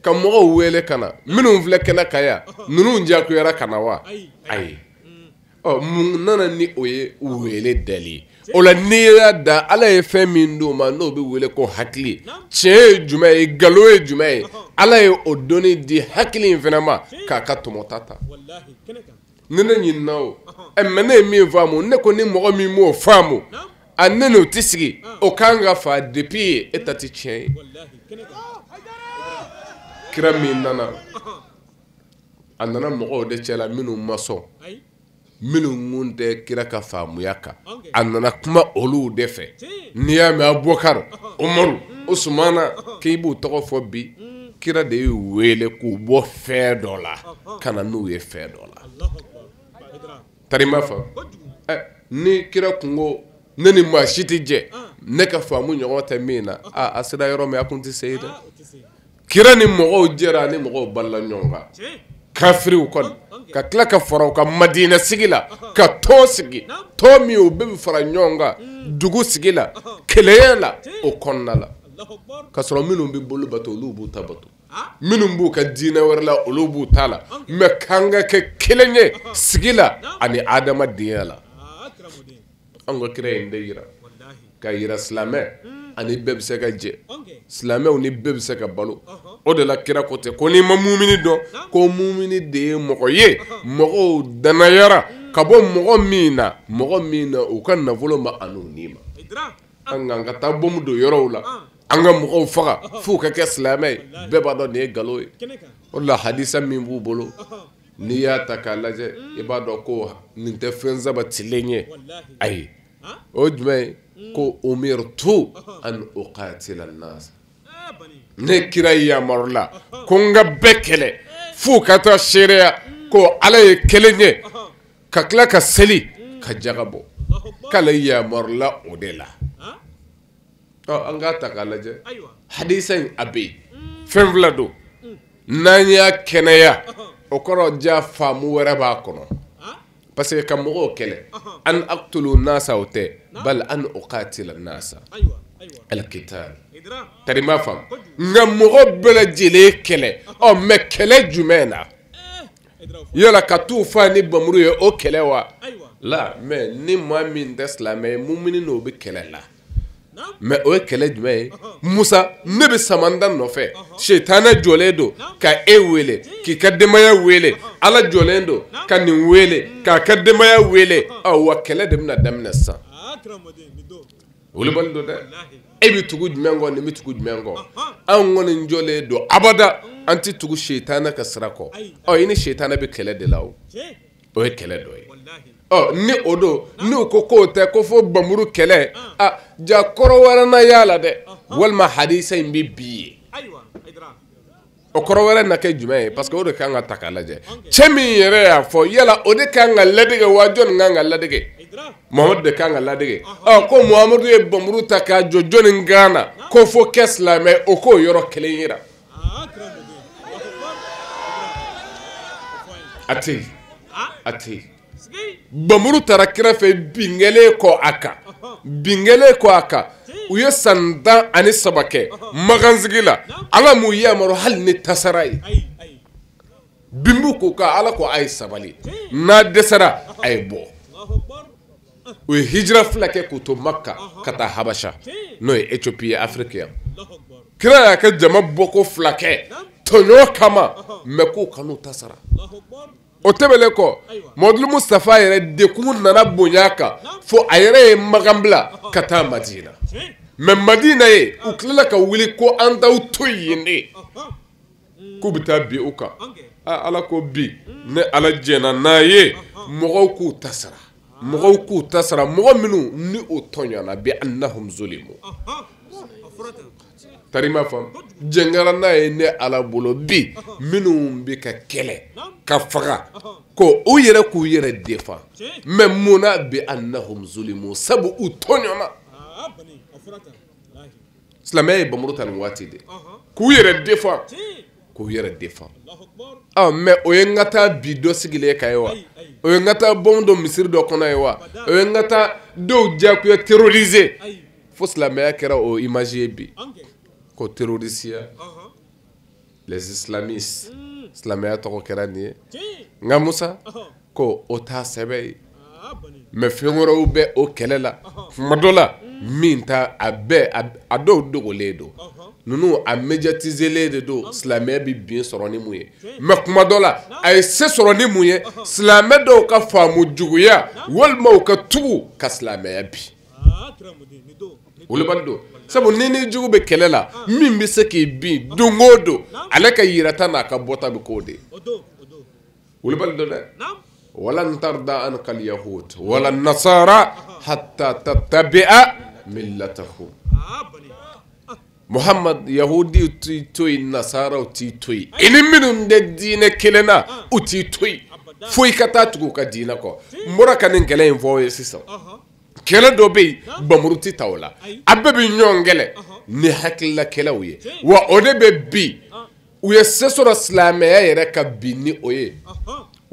ka mɔgɔw wele ka na minnu filɛ kɛnɛ kan yan ninnu diyagoyara ka na wa ayi mun nana ni o ye wele dali o la n'i y'a da ala ye fɛn min d'o ma n'o bɛ wele ko hakili tiɲɛ ye jumɛn ye nkalon ye jumɛn ye ala ye o donni di hakili in fana ma k'a ka tɔmɔta ta ni ne ɲinina o mɛ ne ye min faamu ne ko ni mɔgɔ min m'o faamu a ne n'o tɛ sigi o kan ka fa depuis e ta tɛ tiɲɛ ye kira min nana a nana mɔgɔw de cɛla minnu ma sɔn minnu mun tɛ kira ka faamuya kan a nana kuma olu de fɛ n'i y'a mɛn Abubakar Umaru Usumana k'i b'u tɔgɔ fɔ bi kira de y'u wele k'u bɔ fɛn dɔ la ka na n'u ye fɛn dɔ la tari ma fa ni kira kun ko ne ni maa si tɛ jɛ ne ka faamu ɲɔgɔn tɛ min na a sera yɔrɔ min a kun tɛ se yen dɛ kira ni mɔgɔw jɛra ni mɔgɔw balila ɲɔgɔn kan kafiriw kɔni ka tila ka fara u ka Madina sigi la ka tɔn sigi tɔn min o bɛɛ bɛ fara ɲɔgɔn kan dugu sigi la kelenya la o kɔnɔna la ka sɔrɔ minnu bɛ bolo bato olu b'u ta bato minnu b'u ka diinɛ wɛrɛ la olu b'u ta la mɛ k'an ka kɛ kelen ye sigi la ani adamadenya la an ka kira in de yira ka yira silamɛ ani bɛɛ bɛ se ka jɛ silamɛw ni bɛɛ bɛ se ka balo o de la kira ko tɛ ko n'i ma mumini dɔn ko mumini de ye mɔgɔ ye mɔgɔw danayara ka bɔ mɔgɔ min na u ka nafolo ma an'u ni ma an k'an ka taa bɔmu don yɔrɔw la an ka mɔgɔw faga f'u ka kɛ silamɛ ye bɛɛ b'a dɔn nin ye nkalon ye o de la hadisa min b'u bolo n'i y'a ta k'a lajɛ i b'a dɔn ko nin tɛ fɛn sabatilen ye ayi o jumɛn ye ko umirtu an uqatila an-nas ne kira yamarula ko n ka bɛɛ kɛlɛ f'u ka taa seereya ko ala ye kelen ye ka tila ka seli ka jaga bɔ k'ale yamarula o de la an k'a ta k'a lajɛ hadisa in a bɛ yen fɛn fila don n'an y'a kɛnɛya o kɔrɔ ja faamu wɛrɛ b'a kɔnɔ parce que ka mɔgɔw kɛlɛ an aqtulu nasa o tɛ bal an uqatila nasa al-qital tari m'a faamu nka mɔgɔ bɛɛ lajɛlen kɛlɛ mɛ kɛlɛ jumɛn na yala ka t'u fa ni bamuru ye o kɛlɛ wa la mɛ ni maa min tɛ silamɛ ye mumini n'o bɛ kɛlɛ la mɛ o ye kɛlɛ jumɛn ye Musa ne bɛ samanda nɔfɛ setanɛ jɔlen don ka e wele k'i ka denbaya wele ala jɔlen don ka nin wele k'a ka denbaya wele wa kɛlɛ de bɛna daminɛ sisan wolobali don dɛ e bɛ tugu jumɛn kɔ nin bɛ tugu jumɛn kɔ anw kɔni jɔlen don abada an tɛ tugu setanɛ ka sira kɔ i ni setanɛ bɛ kɛlɛ de la o ye kɛlɛ dɔ ye ni o don n'u ko k'o tɛ ko fo bamuru kɛlɛ ja kɔrɔ wɛrɛ na y'a la dɛ walima hadisa in bɛ bi ye o kɔrɔ wɛrɛ na kɛ jumɛn ye parce que o de kan ka ta k'a lajɛ cɛ min yɛrɛ y'a fɔ yala o de kan ka ladege wa jɔnni kan ka ladege Muhamadu de kan ka ladege ko Muhamadu ye bamuru ta k'a jɔ jɔnni kan na ko fo kɛ silamɛ o k'o yɔrɔ kelen yira a tɛ yen bamuru taara kira fɛ bingɛlen kɔ a kan u ye san 13 kɛ magansigi la ala m'u yamaru hali ni tasara ye bimbu ko ka ala ko a ye sabali n'a dɛsɛra a ye bɔ u ye hijira 2 kɛ k'u to Makka ka taa Habasha n'o ye Éthiopie ye Afrique yan kira y'a kɛ jama bɔko 2 kɛ tɔɲɔ kama mɛ k'u kan'u tasara o tɛmɛlen kɔ Muhamadu Mustafa yɛrɛ dekun nana bonya kan fo a yɛrɛ ye magan bila ka taa Madina mɛ Madina ye u tilala ka wuli ko an t'aw to yen de k'u bɛ taa bin u kan ala ko bi ne ala jɛna n'a ye mɔgɔw k'u tasara mɔgɔ minnu ni o tɔɲɔna bi annahum zulimu tari ma faamu jɛngara n'a ye ne ala bolo bi minnu bɛ ka kɛlɛ ka faga ko u yɛrɛ k'u yɛrɛ defa mɛ munna bi annahum zulimu sabu u tɔɲɔna silamɛya ye bamuru ta nin waati de k'u yɛrɛ défend k'u yɛrɛ défend mais o ye n ka taa bi dɔ sigilen ka ye wa o ye n ka taa bombe dɔ misiri dɔ kɔnɔ ye wa o ye n ka taa dɔw diyagoya terroriser fo silamɛya kɛra o image ye bi ko terrorisiya les islamistes silamɛya tɔgɔ kɛra nin ye nka Musa ko o t'a sɛbɛn ye mais fɛn wɛrɛw bɛ o kɛlɛ la tuma dɔ la min ta a bɛɛ a dɔw dogolen don ninnu a médiatiselen de don silamɛya bɛ bin sɔrɔ ni mun ye mais kuma dɔ la a ye se sɔrɔ ni mun ye silamɛ dɔw ka faamu juguya walima u ka tugu ka silamɛya bi wolobali don sabu ni jugu bɛ kɛlɛ la min bɛ se k'i bin don o don ale ka yirata n'a ka bɔta bɛ k'o de wolobali don dɛ walan tarda anka al-yahud wala nasara hatta tattabi'a millatahum Muhammad yahudi ti toyi nasara ti toyi ini minnu de diinɛ kelen na u ti toyi fo i ka taa tugu ka diinɛ kɔ n bɔra ka nin kɛlɛ in fɔ ye sisan kɛlɛ dɔ bɛ yen bamuru ti ta o la a bɛɛ bɛ ɲɔgɔn kɛlɛ ni hakilila kɛlɛw ye wa o de bɛ bi u ye se sɔrɔ silamɛya yɛrɛ ka bi ni o ye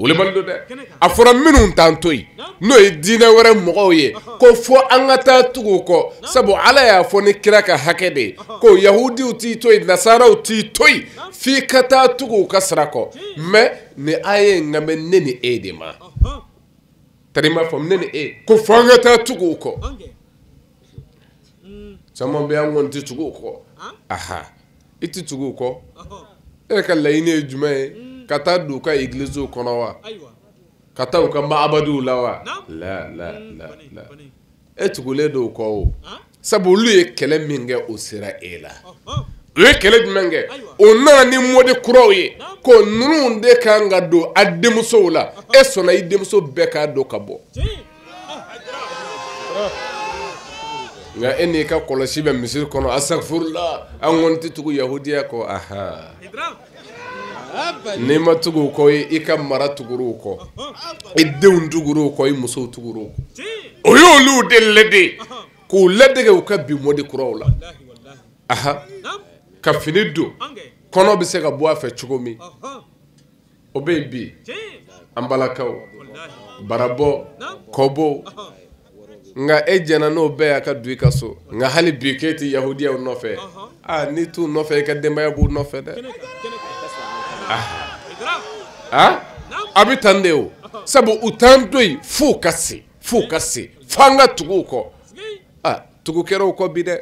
wolobali don dɛ a fɔra minnu t'an to yen n'o ye diinɛ wɛrɛ mɔgɔw ye ko fo an ka taa tugu kɔ sabu ala y'a fɔ ni kira ka hakɛ de ye ko yahudiw t'i to yen nasaraw t'i to yen f'i ka taa tugu ka sira kɔ mais ni aya in nka bɛ ne ni e de ma tari m'a faamu ne ni e ko fo an ka taa tugu kɔ caman bɛ an kɔni tɛ tugu kɔ aha i tɛ tugu kɔ e ka laɲini ye jumɛn ye ka taa don u ka églisew kɔnɔ wa ka taa u ka maabaduw la wa la e tugulen don u kɔ o sabu olu ye kɛlɛ min kɛ o sera e la u ye kɛlɛ jumɛn kɛ o nana ni mɔdi kuraw ye ko ninnu de kan ka don a denmusow la e sɔnna i denmuso bɛɛ k'a don ka bɔ nka e n'i ka kɔlɔsi bɛ misiri kɔnɔ asafurula an kɔni tɛ tugu yahudiya kɔ aha n'i ma tugu u kɔ i ka mara tugur'u kɔ i denw tugur'u kɔ i musow tugur'u kɔ o y'olu de lɛde k'u lɛdege u ka bi mɔdi kuraw la aha ka fini don kɔnɔ bɛ se ka bɔ a fɛ cogo min o bɛ yen bi an balakaw barabɔ kɔbɔ nka e jɛna n'o bɛɛ y'a ka don i ka so nka hali bi k'e tɛ yahudiyaw nɔfɛ n'i t'u nɔfɛ i ka denbaya b'u nɔfɛ dɛ a bɛ tan de o sabu u t'an to yen f'u ka se f'an ka tugu u kɔ tugu kɛra u kɔ bi dɛ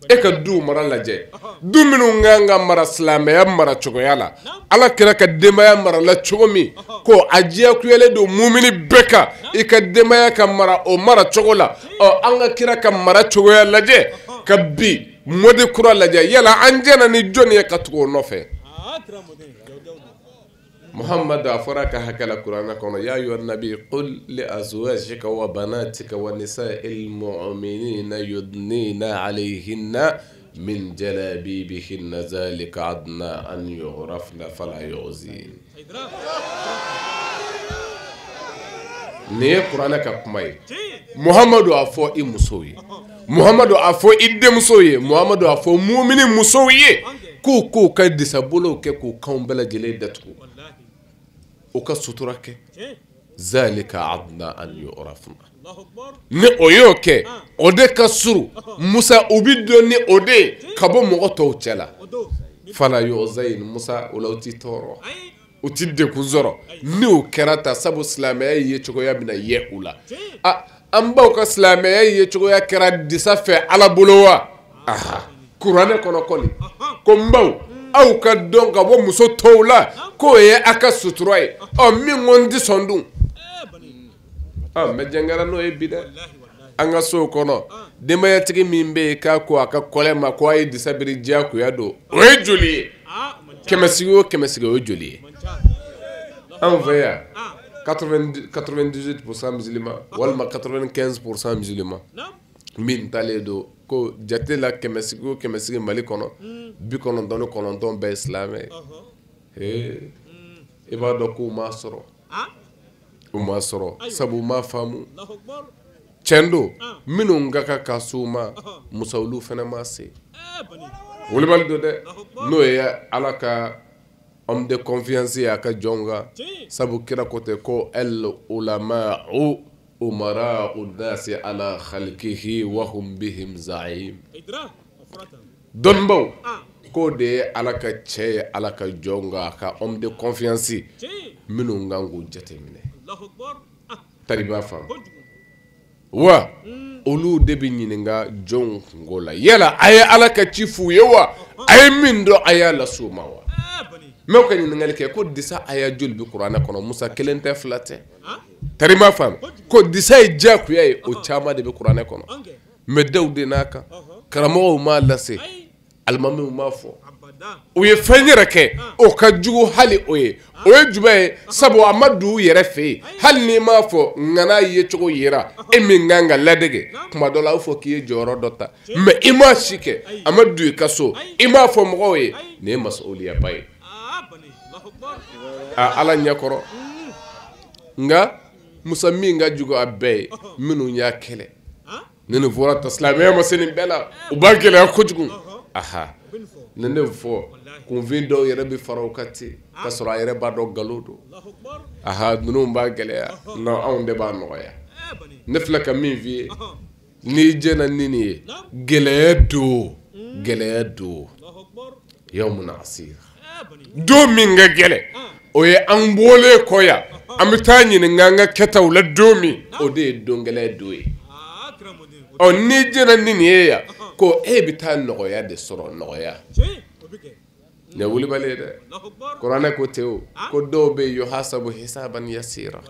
e ka duw mara lajɛ du minnu kan ka mara silamɛya mara cogoya la ala kɛra ka denbaya mara la cogo min ko a diyakuyalen don mumini bɛɛ kan i ka denbaya ka mara o mara cogo la an ka kira ka mara cogoya lajɛ ka bi mɔdi kura lajɛ yala an jɛna ni jɔnni ye ka tugu o nɔfɛ Muhammad a fɔra ka hakɛ la kuranɛ kɔnɔ ya ayyuhan nabi qul li azwajika wa banatika wa nisa'il mu'minina yudnina alayhinna min jalabibihinna zalika adna an yu'rafna fala yu'zin ne ye kuranɛ ka kuma ye Muhammadu a fɔ i musow ye Muhammadu a fɔ i denmusow ye Muhammadu a fɔ mu'mini musow ye k'u ka disabolow kɛ k'u kanw bɛɛ lajɛlen datugu o ka sutura kɛ zalika adna an yu'rafna ni o y'o kɛ o de ka suru Musa u bi dɔn ni o de ka bɔ mɔgɔ tɔw cɛ la fala yu'zain Musa o la u ti tɔɔrɔ u ti dekun sɔrɔ ni o kɛra ta sabu silamɛya ye cogoya min na ye u la an baw ka silamɛya ye cogoya kɛra disa fɛ ala bolo wa kuranɛ kɔnɔ kɔni ko n baw aw ka dɔn ka bɔ muso tɔw la k'o ye a ka sutura ye min ko n tɛ sɔn dun mɛ jɛngɛra n'o ye bi dɛ an ka sow kɔnɔ denbayatigi min bɛ yen k'a ko a ka kɔlɛ ma ko a ye disabiri diyagoya don o ye joli ye kɛmɛsigi o kɛmɛsigi o ye joli ye anw fɛ yan 98% musulman walima 95% musulman min talen don ko jate la kɛmɛsigi o kɛmɛsigi Mali kɔnɔ 99 bɛɛ ye silamɛ ye i b'a dɔn k'u m'a sɔrɔ u m'a sɔrɔ sabu u m'a faamu cendo minnu ka ka suma Musa olu fana ma se wulibali do dɛ n'o ye Ala ka homme de confiance ya ka jonga sabu kira ko te ko al ulama umara unnasi ala khalqihi wa hum bihim za'im donbaw ko de Ala ka cɛ Ala ka jonga ka homme de confiance minnu ngangu jateminɛ tariba fa wa olu de bi ɲininka jɔn kungo la yala a ye Ala ka ci f'u ye wa a ye min dɔn a y'a las'u ma wa mɛ o ka ɲininkali kɛ ko disa aya joli bi kuranɛ kɔnɔ Musa kelen tɛ fila tɛ tariba fa ko disa ye diyagoya ye o caman de bi kuranɛ kɔnɔ mɛ Dawuda n'a kan karamɔgɔw m'a lase alimamiw m'a fɔ u ye fɛn yɛrɛ kɛ o ka jugu hali o ye jumɛn ye sabu a ma don u yɛrɛ fɛ yen hali n'i m'a fɔ ŋana ye cogo yira e min kan ka ladege tuma dɔ la a bɛ fɔ k'i ye jɔyɔrɔ dɔ ta mɛ i m'a si kɛ a ma don i ka so i m'a fɔ mɔgɔw ye nin ye masuliyaba ye Ala ɲɛkɔrɔ nka Musa min ka jugu a bɛɛ ye minnu y'a kɛlɛ ni nin fɔra ta silamɛya ma se nin bɛɛ la u b'a gɛlɛya kojugu aha ni ne fɔ kunfin dɔw yɛrɛ bɛ fara o kan ten ka sɔrɔ a yɛrɛ b'a dɔn nkalon don aha ninnu b'a gɛlɛya non anw de b'a nɔgɔya ne filɛ ka min f'i ye n'i jɛna ni nin ye gɛlɛya don yawmun asir don min ka gɛlɛ o ye an bɔlen kɔ yan an bɛ taa ɲininka an ka kɛtaw la don min o de ye don gɛlɛya don ye n'i jɛna ni nin ye yan ko e bɛ taa nɔgɔya de sɔrɔ nɔgɔya ɲɛ wulibali ye dɛ kuranɛ ko ten o ko dɔw bɛ yen yuhasabu hisaban yasira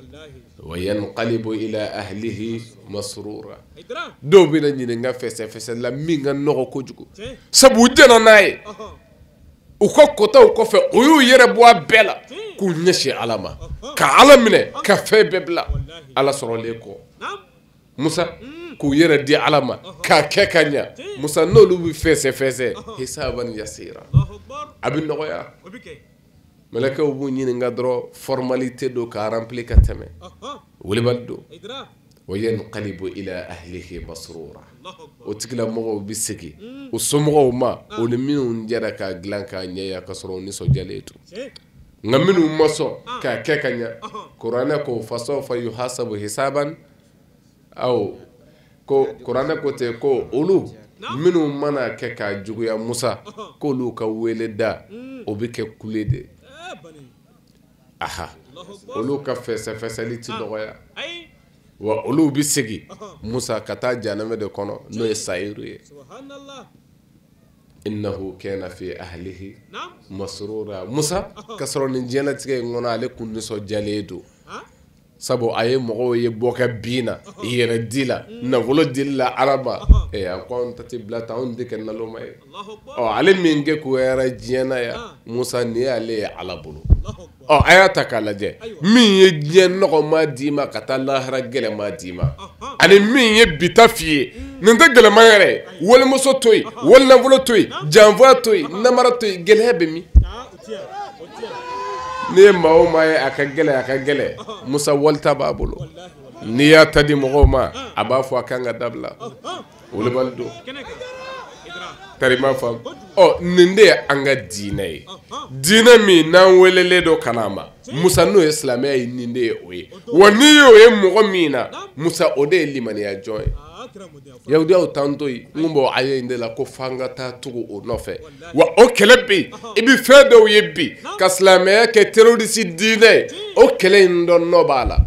wa yanqalibu ila ahlihi masrura dɔw bɛ na ɲininka fɛsɛfɛsɛ la min ka nɔgɔ kojugu sabu u jɛna n'a ye u ka kotaw kɔfɛ u y'u yɛrɛ bɔ a bɛɛ la k'u ɲɛsin Ala ma ka Ala minɛ ka fɛn bɛɛ bila Ala sɔrɔlen kɔ Musa k'u yɛrɛ di Ala ma k'a kɛ ka ɲɛ Musa n'olu bɛ fɛsɛfɛsɛ hisaban yasira a bɛ nɔgɔya mɛlɛkɛw b'u ɲininka dɔrɔn formalité do ka remplir ka tɛmɛ wulibali do wa yanqalibu ila ahlihi masrura o tigilamɔgɔw bɛ segin o somɔgɔw ma o ni minnu jɛra k'a dilan k'a ɲɛya ka sɔrɔ o nisɔndiyalen to nka minnu ma sɔn k'a kɛ ka ɲɛ kuranɛ ko fasawfa yuhasabu hisaban aw ko kuranɛ ko ten ko olu minnu mana kɛ k'a juguya Musa k'olu ka wele da o bɛ kɛ kule de aha olu ka fɛsɛfɛsɛli ti nɔgɔya wa olu bɛ segin Musa ka taa jahanama de kɔnɔ n'o ye sayiru ye innahu kana fi ahlihi masrura Musa ka sɔrɔ nin diɲɛlatigɛ in kɔnɔ ale kun nisɔndiyalen don sabu a ye mɔgɔw ye bɔ ka bin na yɛrɛ di la nafolo dili la Ala ma a ko anw ta tɛ bila tan anw tɛ kɛ naloma ye ale min kɛ k'o yɛrɛ diɲɛna yan Musa nin y'ale ye Ala bolo a y'a ta k'a lajɛ min ye diɲɛ nɔgɔma d'i ma ka taa lahara gɛlɛma d'i ma ani min ye bita f'i ye nin tɛ gɛlɛma yɛrɛ ye walimuso to yen wali nafolo to yen janfa to yen namara to yen gɛlɛya bɛ min n'i ye maa o maa ye a ka gɛlɛ Musa walita b'a bolo n'i y'a ta di mɔgɔw ma a b'a fɔ a kan ka dabila wulibali don tarima fam nin de ye an ka diinɛ ye diinɛ min n'an welelen don ka na ma Musa n'o ye silamɛya ye nin de ye o ye wa n'i y'o ye mɔgɔ min na Musa o de ye limaniya jɔn ye yahudiyaw t'an to yen n bɔ a ye in de la ko f'an ka taa tugu o nɔfɛ wa o kɛlɛ bɛ yen i bɛ fɛn dɔw ye bi ka silamɛya kɛ terroriste diinɛ ye o kɛlɛ in dɔ nɔ b'a la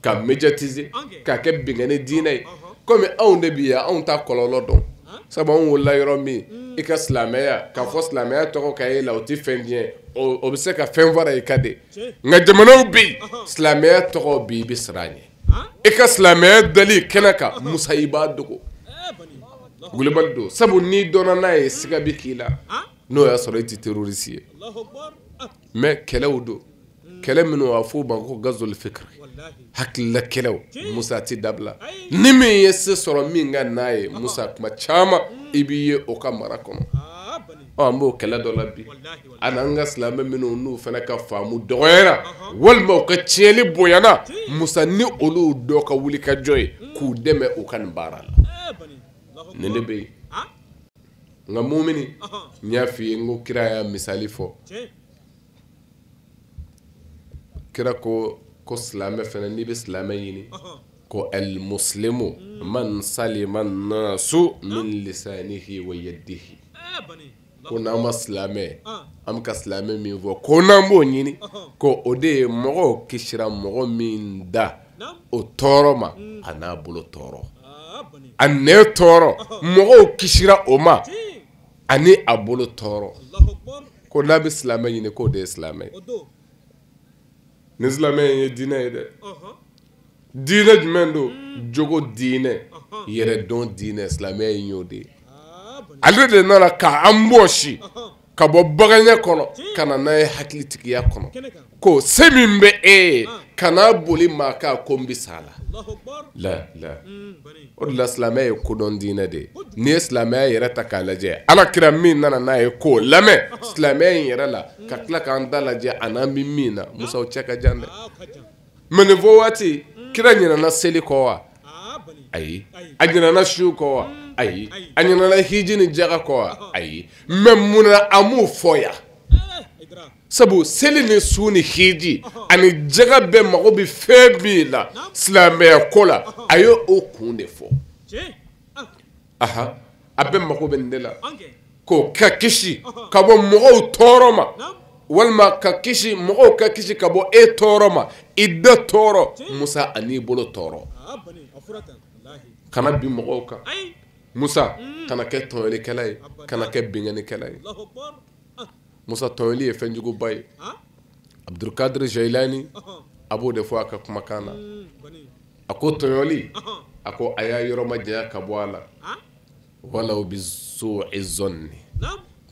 ka médiatiser ka kɛ bɛngɛnni diinɛ ye komi anw de bi yan anw ta kɔlɔlɔ dɔn sabu anw wolola yɔrɔ min i ka silamɛya k'a fɔ silamɛya tɔgɔ ka ye la o tɛ fɛn diɲɛ o bɛ se ka fɛn fara i ka de nka jamanaw bɛ yen silamɛya tɔgɔ bi i bɛ siran a ɲɛ i ka silamɛya dali kɛnɛ kan Musa i b'a dogo wulibali don sabu n'i dɔnna n'a ye siga bɛ k'i la n'o y'a sɔrɔ i tɛ terroriste ye mais kɛlɛw don kɛlɛ minnu a fɔ o ma ko gazol fikri hakilila kɛlɛw Musa tɛ dabila ni min ye se sɔrɔ min ka n'a ye Musa kuma caman i b'i ye o ka mara kɔnɔ an b'o kɛlɛ dɔ la bi ani an ka silamɛ minnu n'u fana ka faamu dɔgɔyara walima u ka tiɲɛli bonyana Musa ni olu dɔ ka wuli ka jɔ ye k'u dɛmɛ u ka nin baara la nin de bɛ yen nka mumini n y'a f'i ye n ko kira y'a misali fɔ kira ko silamɛ fana n'i bɛ silamɛ ɲini ko al muslimu man salima nasu min lisanihi wa yadihi ko n'an ma silamɛ an bɛ ka silamɛ min fɔ ko n'an b'o ɲini ko o de ye mɔgɔw kisira mɔgɔ min da o tɔɔrɔ ma a n'a bolo tɔɔrɔ a nɛ tɔɔrɔ mɔgɔw kisira o ma ani a bolo tɔɔrɔ ko n'a bɛ silamɛ ɲini k'o de ye silamɛ ye ni silamɛ ye diinɛ ye dɛ diinɛ jumɛn don jogo diinɛ yɛrɛ dɔn diinɛ silamɛ ye y'o de ye ale de nana k'an bɔsi ka bɔ baganɲɛ kɔnɔ ka na n'a ye hakilitigiya kɔnɔ ko se min bɛ e ye kana boli maa kan ko n bɛ sa la o de la silamɛ ye kodɔn diinɛ de ye n'i ye silamɛya yɛrɛ ta k'a lajɛ alakira min nana n'a ye k'o lamɛn silamɛya in yɛrɛ la ka tila k'an da lajɛ a n'an bɛ min na Musa o cɛ ka jan dɛ mɛ nin fɔ waati kira ɲinɛna seli kɔ wa ayi a ɲinɛna su kɔ wa ayi a ɲinɛna hiji ni jaga kɔ wa ayi mɛ munna a m'o fɔ yan sabu seli ni su ni hiji ani jaga bɛɛ mago bɛ fɛn min na silamɛya ko la a ye o kun de fɔ aha a bɛɛ mago bɛ nin de la k'o ka kisi ka bɔ mɔgɔw tɔɔrɔ ma walima ka kisi mɔgɔw ka kisi ka bɔ e tɔɔrɔ ma i da tɔɔrɔ Musa an'i bolo tɔɔrɔ kana bi mɔgɔw kan Musa kana kɛ tɔɲɔlikɛla ye kana kɛ bingannikɛla ye Musa tɔɲɔli ye fɛnjuguba ye Abdulkadir Jailani a b'o de fɔ a ka kumakan na a ko tɔɲɔli a ko a y'a yɔrɔ majanya ka bɔ a la walaw bi su'i zonni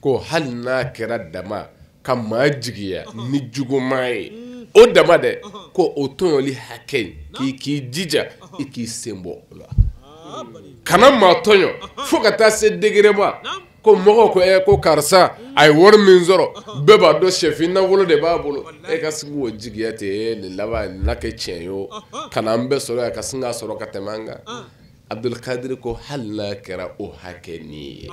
ko hali n'a kɛra dama ka maa jigiya ni juguman ye o dama dɛ ko o tɔɲɔli hakɛ k'i jija i k'i sen bɔ o la kana maa tɔɲɔ fo ka taa se degré ma ko mɔgɔw ko ko karisa a ye wari min sɔrɔ bɛɛ b'a dɔn sɛfin nafolo de b'a bolo e ka sigi o jigiya ten nin laban nin na kɛ tiɲɛ ye o kana an bɛɛ sɔrɔ yan ka sin k'a sɔrɔ ka tɛmɛ an kan Abdulkadir ko hali n'a kɛra o hakɛ nin ye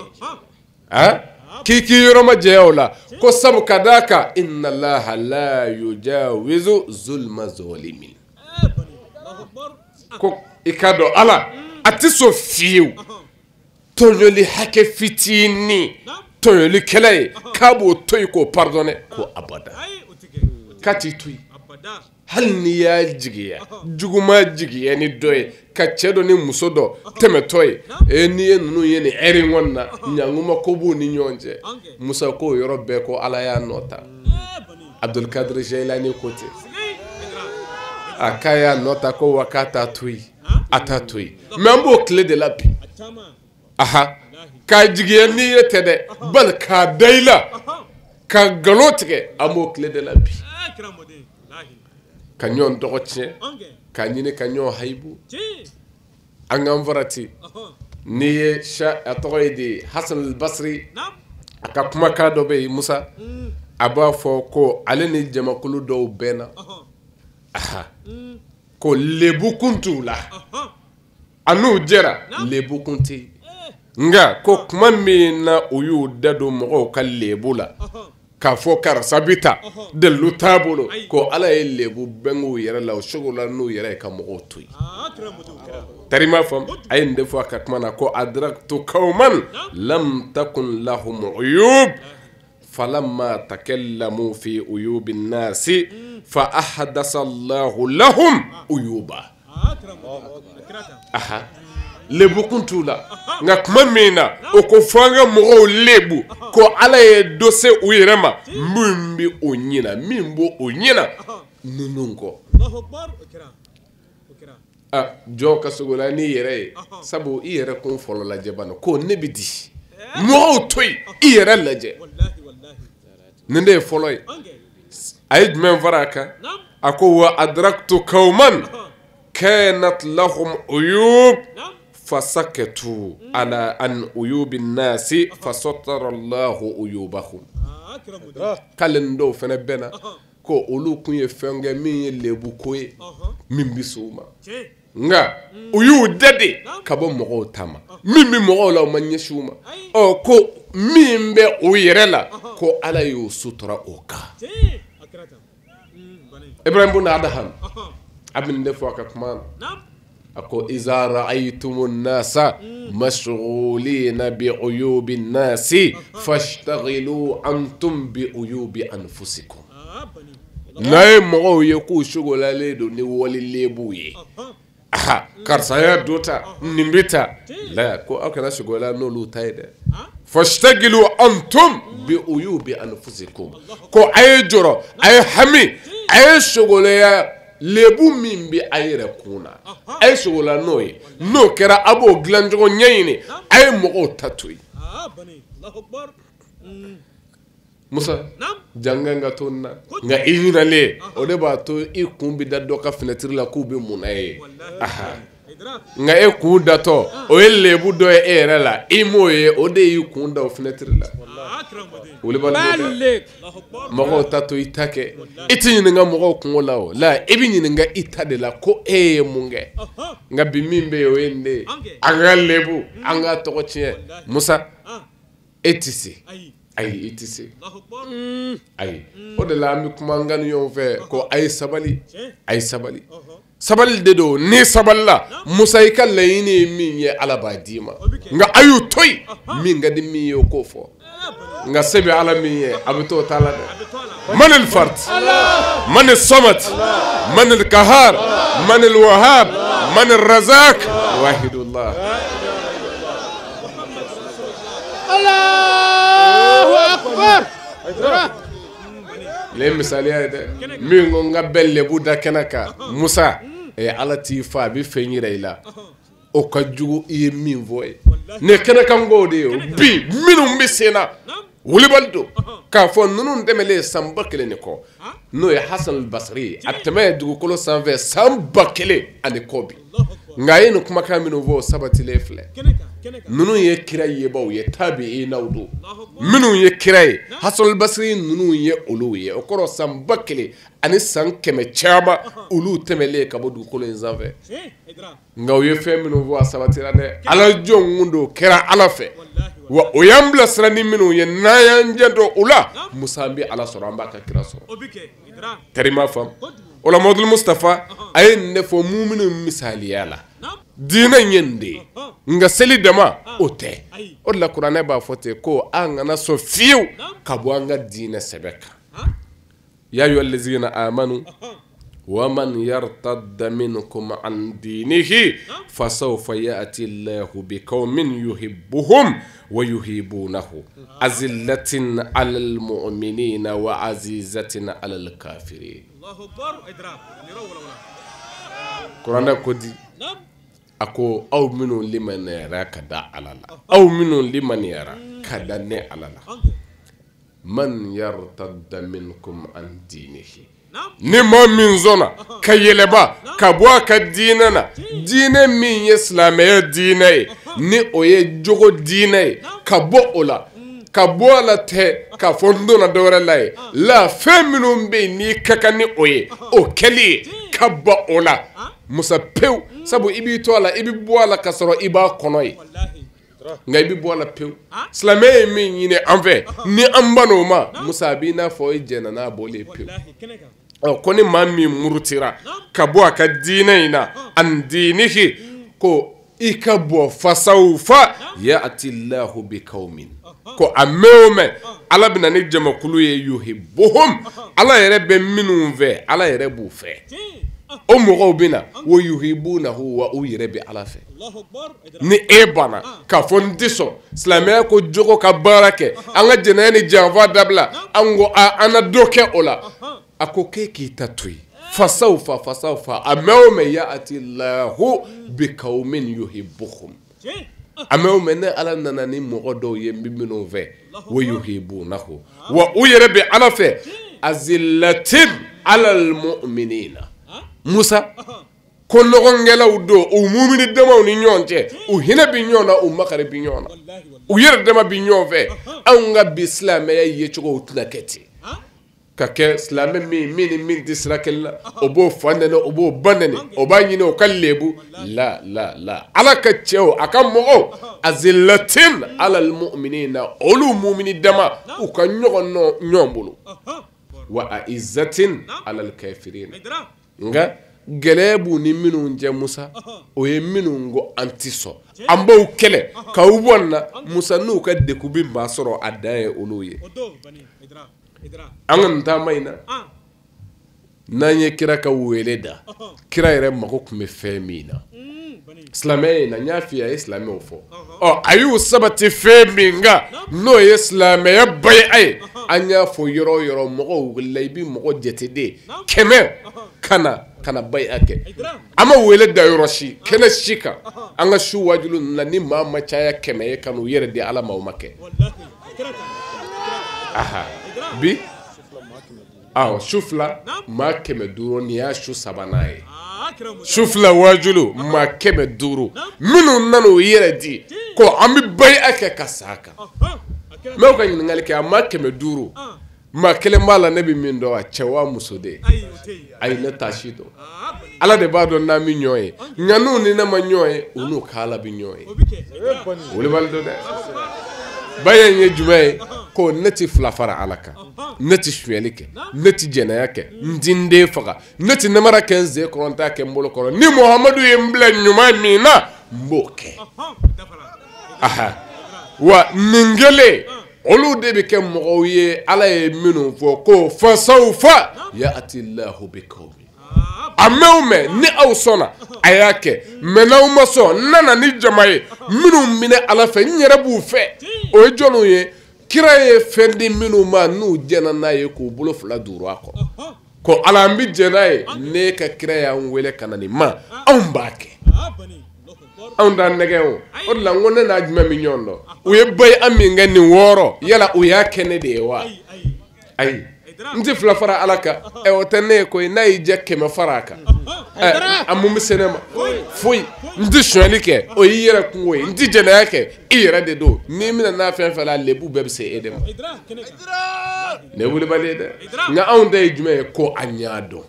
k'i yɔrɔ ma jɛya o la ko sabu ka d'a kan inna Allaha la yujawizu zulma zalimin ko i ka dɔn Ala a tɛ sɔn fiyewu tɔɲɔli hakɛ fitinin tɔɲɔlikɛla ye k'a b'o to yen k'o pardonner ko abada k'a t'i to yen hali n'i y'a jigiya juguman jigiya ni dɔ ye ka cɛ dɔ ni muso dɔ tɛmɛtɔ ye n'i ye ninnu ye nin ɛri in kɔni na ɲankuma ko b'u ni ɲɔgɔn cɛ Musa k'o yɔrɔ bɛɛ ko Ala y'a nɔ ta Abdulkadir Jailani ko ten a k'a y'a nɔ ta ko wa k'a t'a to yen a t'a to yen mɛ an b'o tile de la bi aha k'a jigiya n'i ye tɛ dɛ bali k'a da i la ka nkalon tigɛ an b'o tile de la bi ka ɲɔgɔn dɔgɔ tiɲɛ k'a ɲini ka ɲɔgɔn hayibu an k'an farati n'i ye a tɔgɔ ye de Hasan al-Basri a ka kumakan dɔ bɛ yen Musa a b'a fɔ ko ale ni jamakulu dɔw bɛnna aha ko lebu kun t'u la a n'u jɛra lebu kun tɛ yen nka ko kuma min na u y'u da don mɔgɔw ka lebu la k'a fɔ karisa bi ta dalilu t'a bolo ko Ala ye lebu bɛnk'u yɛrɛ la o cogo la n'u yɛrɛ ye ka mɔgɔw to yen tari m'a faamu a ye nin de fɔ a ka kuma na ko adraktu qawman lam takun lahum uyub falamma takallamu fi uyubi nnasi fa ahdasa Allahu lahum uyuba aha lebu kun t'u la nka kuma min na o ko fɔ an ka mɔgɔw lebu ko Ala ye dɔ se u yɛrɛ ma min bɛ o ɲina min b'o o ɲina ninnu kɔ jɔn ka sogo la n'i yɛrɛ ye sabu i yɛrɛ kun fɔlɔ lajɛ bana ko ne bɛ di mɔgɔw to yen i yɛrɛ lajɛ nin de ye fɔlɔ ye a ye jumɛn fara a kan a ko wa adraktu qawman kanat lahum uyub فسكتوا على أن عيوب الناس فستر الله عيوبهم kalen do fana bena ko olu kun ye fenge min ye lebu ko ye min bi suma nga uyu dade ka bo mogo tama min bi mogo la ma nyeshuma o ko min be o yere la ko ala yo sutura o ka Ibrahim bun Adham abin da faka kuma ako iza ra'aytumun nasa mashghulina bi uyubin nasi fashtaghilu antum bi uyubi anfusikum nay mo ye ku shugola ledo ni woli lebu ye aha karsa ya dota nimbita la ko akana shugola no lu tayde fashtaghilu antum bi uyubi anfusikum ko ay joro ay hami ay shugola ya lebu min bi ayere kuna ay sogola noy no kera abo glanjogo nyeyini ay mogo tatui Musa janganga tonna nga inina le o de ba to ikumbi daddo ka fenêtre la ku be munaye aha nga e ku dato o lebu do e era la imoye o de ikunda o fenêtre la wole balle mogo tato itake itini nga mogo kungola o la ebini nga itade la ko munge nga bimimbe yo ende anga lebu anga tokochie Musa etisi ay itisi ay o de la mi kuma ngani yo fe ko ay sabali de do ni saballa Musa ikalla yini min ye alabadima nga ayu toy min nga di mi yo ko fo nga sebi alamiye abito taala man al fard man al samad man al qahar man al wahhab man al razak wahidullah Allahu akbar le misali ade mingo nga belle buda kenaka Musa e alati fa bi fenyira ila o ka jugu iye min voye ne kenaka ngode yo bi minum bisena wulibaldo ka fo nunun demele samba kele ne ko no ya Hasan al-Basri atama dugu kolo sanve samba kele ane kobi ngaye no kuma kamino vo sabati le fle nunun ye kiraye baw ye tabi'ina wudu minun ye kiraye Hasan al-Basri nunun ye uluye o koro samba kele ani san keme chama ulu temele ka bodu kolo sanve ngaye femino vo sabati la de ala jongundo kera ala fe wa oyambla srani minu ye nayanjendo ula musambi ala soramba ka kiraso terima fam ola modul mustafa ay ne fo mu'minu misali yala dina nyende nga seli dama ote ola qur'ana ba fote ko angana so fiu kabwanga dina sebeka ya ayyuhallazina amanu ومن يرتد منكم عن دينه فسوف يأتي الله بقوم يحبهم ويحبونه أذلة على المؤمنين وعزيزة على الكافرين الله أكبر قرآن كودي أكو أو منو لمن يرى كدا على الله أو منو لمن يرى كدا نه على الله من يرتد منكم عن دينه ni mo min zona ka yeleba ka bo ka dinana dine min islamaya dine ni oye jogo dine ka bo ola ka bo la te ka fondo na dore lai la feminum be ni kaka ni oye o keli ka bo ola musa pew sabu ibi to ala ibi bo ala kasoro iba konoy nga ibi bo ala pew islamaya min yine anve ni ambano ma musa bi na fo jena na bole pew koni mami murutira kabo aka dinaina an dinihi ko ikabo fasawfa ya'ti Allahu biqaumin ko amewme ala bina ni jamakulu ye yuhibbuhum ala yere be minun ve ala yere bu fe o mo bina wo yuhibbunahu wa uyire bi ala fe ni ebana ka fondiso islamia ko jogo ka barake anga jenani java dabla ango ana doke ola ako keki tatui fasawfa amewme ya'ti Allahu biqaumin yuhibbuhum amewme ne ala nanani mogodo yembi mino ve wa yuhibbunahu wa uyrabi ala fe azillatin ala almu'minina Musa ko ɲɔgɔnkɛlaw do u mumini damaw ni ɲɔgɔn cɛ u hinɛ bi ɲɔgɔn na u makari bi ɲɔgɔn na u yɛrɛ dama bi ɲɔgɔn fɛ anw ka bi silamɛya yecogo u tɛna kɛ ten ka kɛ silamɛ min ni min tɛ sira kelen na o b'o fa nɛnɛ o b'o ba nɛnɛ o b'a ɲini o ka lebu la ala ka cɛw a ka mɔgɔw azillatin alal mu'minina olu mumini dama u ka ɲɔgɔn bolo wa aizzatin alal kafirin nga gɛlɛya b'u ni minnu cɛ Musa o ye minnu ko an ti sɔn an b'o kɛlɛ k'aw bɔ nin na Musa n'u ka degun bi maa sɔrɔ a dan ye olu ye an ka nin taama in na n'an ye kira ka wele da kira yɛrɛ mago tun bɛ fɛn min na silamɛya in na n y'a f'i ye a ye silamɛw fɔ a y'u sabati fɛn min kan n'o ye silamɛya ba ye a ye an y'a fɔ yɔrɔ o yɔrɔ mɔgɔw wulila i bi mɔgɔ jateden 100 kana ba ye a kɛ an ma wele da yɔrɔ si kɛnɛ si kan an ka su wajulu ninnu na ni maa ma caya 100 ye ka n'u yɛrɛ di Ala ma o ma kɛ bi su fila maa 500 nin y'a su sabanan ye su fila wajulu maa 500 minnu nana o yɛrɛ di ko an bɛ bayi'a kɛ ka sa a kan n bɛ ka ɲininkali kɛ a maa 500 maa kelen b'a la ne bɛ min dɔn a cɛ wa muso de ayi ne t'a si dɔn Ala de b'a dɔn n'an bɛ ɲɔgɔn ye nka n'u ni ne ma ɲɔgɔn ye u n'u ka Ala bɛ ɲɔgɔn ye wuli bali dɔn dɛ bayi in ye jumɛn ye ko ne tɛ fila fara Ala kan ne tɛ suyali kɛ ne tɛ jɛnɛya kɛ n tɛ n den faga ne tɛ namara kɛ n sen kɔrɔ n t'a kɛ n bolo kɔrɔ ni Muhamadu ye n bila ɲuman min na n b'o kɛ wa nin kɛlen olu de bɛ kɛ mɔgɔw ye Ala ye minnu fɔ ko fasawfa ya'ti Allahu biqawmin a mɛn ni aw sɔnna a y'a kɛ mɛ n'aw ma sɔn n nana ni jama ye minnu minɛ Ala fɛ n yɛrɛ b'u fɛ o ye jɔnw ye kira ye fɛn di minnu ma n'u jɛna n'a ye k'u bolo 2 duuru a kɔ ko Ala an bɛ jɛ n'a ye ne ka kira y'an wele ka na nin ma anw b'a kɛ anw da nɛgɛ o de la n ko ne n'a jumɛn bɛ ɲɔgɔn dɔn u ye bayi an min kɛ nin 6 yala u y'a kɛ ne de ye wa ayi n tɛ fila fara Ala kan o tɛ ne ye koyi n'a y'i jɛ 100 fara a kan a mun bɛ se ne ma foyi n tɛ sonyali kɛ o y'i yɛrɛ kungo ye n tɛ jɛnɛya kɛ i yɛrɛ de don n'i bɛna n'a fɛn fɛn la lebu bɛɛ bɛ se e de ma ne wulibali ye dɛ nka anw ta ye jumɛn ye ko an y'a dɔn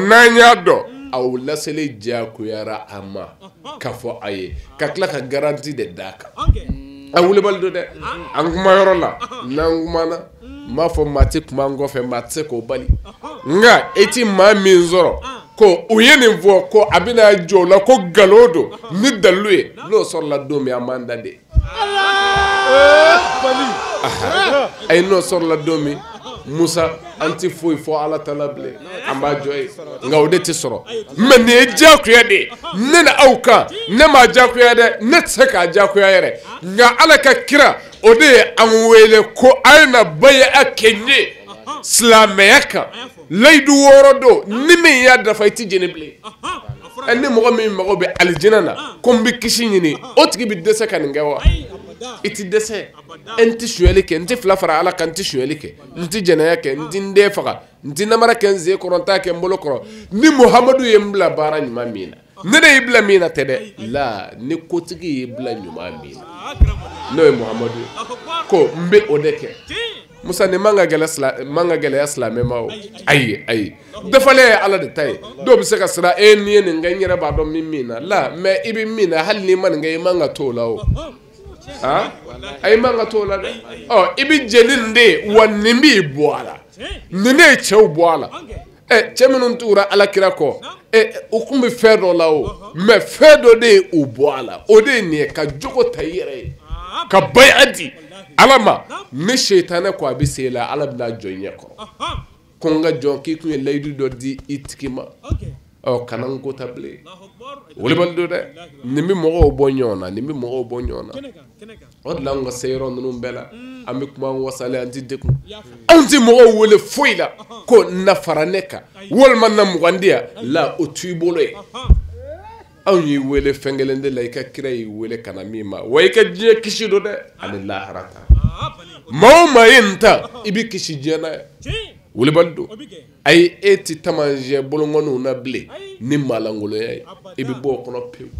n'an y'a dɔn aw laseli diyagoyara a ma k'a fɔ a ye ka tila ka garanti de d'a kan a wulibali don dɛ an kuma yɔrɔ la n'an kumana n b'a fɔ maa tɛ kuma n kɔfɛ maa tɛ se k'o bali nka e ti maa min sɔrɔ ko u ye nin fɔ ko a bɛna jɔ o la ko nkalon don ni dalilu ye n'o sɔrɔla don min an b'an da de a ye n'o sɔrɔla don min Musa an tɛ foyi fɔ Ala Taala bilen an b'a jɔ ye nka o de tɛ sɔrɔ mɛ nin ye diyagoya de ye ne ni aw kan ne m'a diyagoya dɛ ne tɛ se k'a diyagoya yɛrɛ nka Ala ka kira o de ye an wele ko a ye na bayi'a kɛ n ye silamɛya kan layidu 6 don ni min y'a dafa i tɛ jɛnɛ bilen ni mɔgɔ min mago bɛ alijinɛ na ko n bɛ kisi ɲini o tigi bɛ dɛsɛ ka nin kɛ wa i tɛ dɛsɛ n tɛ suyali kɛ n tɛ fila fara Ala kan n tɛ suyali kɛ n tɛ jɛnɛya kɛ n tɛ n den faga n tɛ namara kɛ n sen kɔrɔ n t'a kɛ n bolo kɔrɔ ni Muhamadu ye n bila baara ɲuman min na ne de y'i bila min na tɛ dɛ la ni kotigi y'i bila ɲuman min na n'o ye Muhamadu ye ko n bɛ o de kɛ Musa ni man ka gɛlɛya silamɛ ma o ayi dafalen ye Ala de ta ye dɔw bɛ se ka siran nin ye nin kɛ n yɛrɛ b'a dɔn min na la mɛ i bɛ min na hali n'i ma nin kɛ i man ka t'o la o ayi man ka t'o la dɛ i bɛ jɛni nin de ye wa nin b'i bɔ a la nin de ye cɛw bɔ a la cɛ minnu tugura Alakira kɔ u tun bɛ fɛn dɔ la o mɛ fɛn dɔ de ye u bɔ a la o de ye nin ye ka jogo ta i yɛrɛ ye ka bayi'a di Ala ma ni seitanɛ ko a bɛ se la Ala bɛna jɔ i ɲɛ kɔrɔ ko n ka jɔn k'i tun ye layidu dɔ di i tigi ma kana n ko ta bilen wolobali don dɛ nin bɛ mɔgɔw bɔ ɲɔgɔn na nin bɛ mɔgɔw bɔ ɲɔgɔn na o de la an ka se yɔrɔ ninnu bɛɛ la an bɛ kuma wasale an tɛ degun anw tɛ mɔgɔw wele foyi la ko na fara ne kan walima na mugandi yan la o t'i bolo ye anw y'i wele fɛn kelen de la i ka kira y'i wele ka na min ma wa i ka diɲɛ kisi don dɛ ani lahara ta maa o maa ye nin ta i bɛ kisi diɲɛ na ye wulibali don ayi e ti tamanjɛ bolongɔniw na bilen ni malangoloya ye i bɛ bɔ o kɔnɔ pewu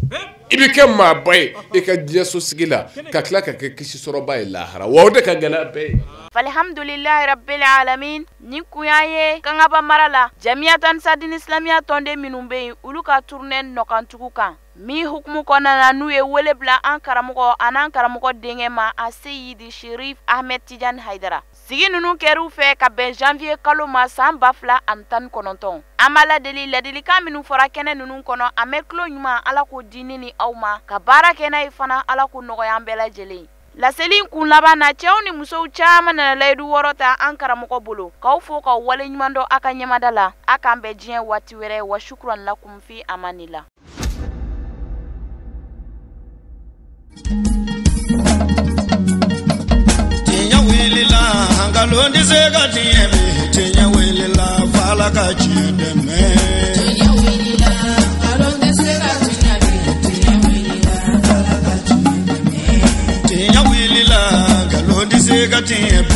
i bɛ kɛ maaba ye i ka diɲɛ so sigi la ka tila ka kɛ kisi sɔrɔba ye lahara wa o de ka gɛlɛ bɛɛ ye. Alhamdulillahi rabbil alamin ni kunya ye kangaba marala jamiyatan sadin islamia tonde minnu be yen olu ka tourner nɔkantugu kan mi hukumu kɔnɔna n'u ye wele bila an karamɔgɔ an'an karamɔgɔ denkɛ ma a Seyidi Sherif Ahmed Tidiane Haidara sigi ninnu kɛr'u fɛ ka bɛn janvier kalo ma san 2019 an b'a ladeli ladilikan minnu fɔra kɛnɛ ninnu kɔnɔ an bɛ tulo ɲuman ala k'o di ne ni aw ma ka baara kɛ n'a ye fana ala k'o nɔgɔya an bɛɛ lajɛlen. Laseli kun laban na cɛw ni musow caman nana layidu wɔɔrɔ ta an karamɔgɔ bolo k'aw fo k'aw wale ɲuman dɔn a ka ɲɛmada la a k'an bɛn diɲɛ waati wɛrɛ wa shukran lakum fi amanillah. Tiɲɛ wulila nkalon tɛ se ka tiɲɛ mɛn tiɲɛ wulila f'Ala ka tiɲɛ dɛmɛ. Tiɲɛ wulila nkalon tɛ se ka tiɲɛ mɛn tiɲɛ wulila f'Ala ka tiɲɛ dɛmɛ. Tiɲɛ wulila nkalon tɛ se ka tiɲɛ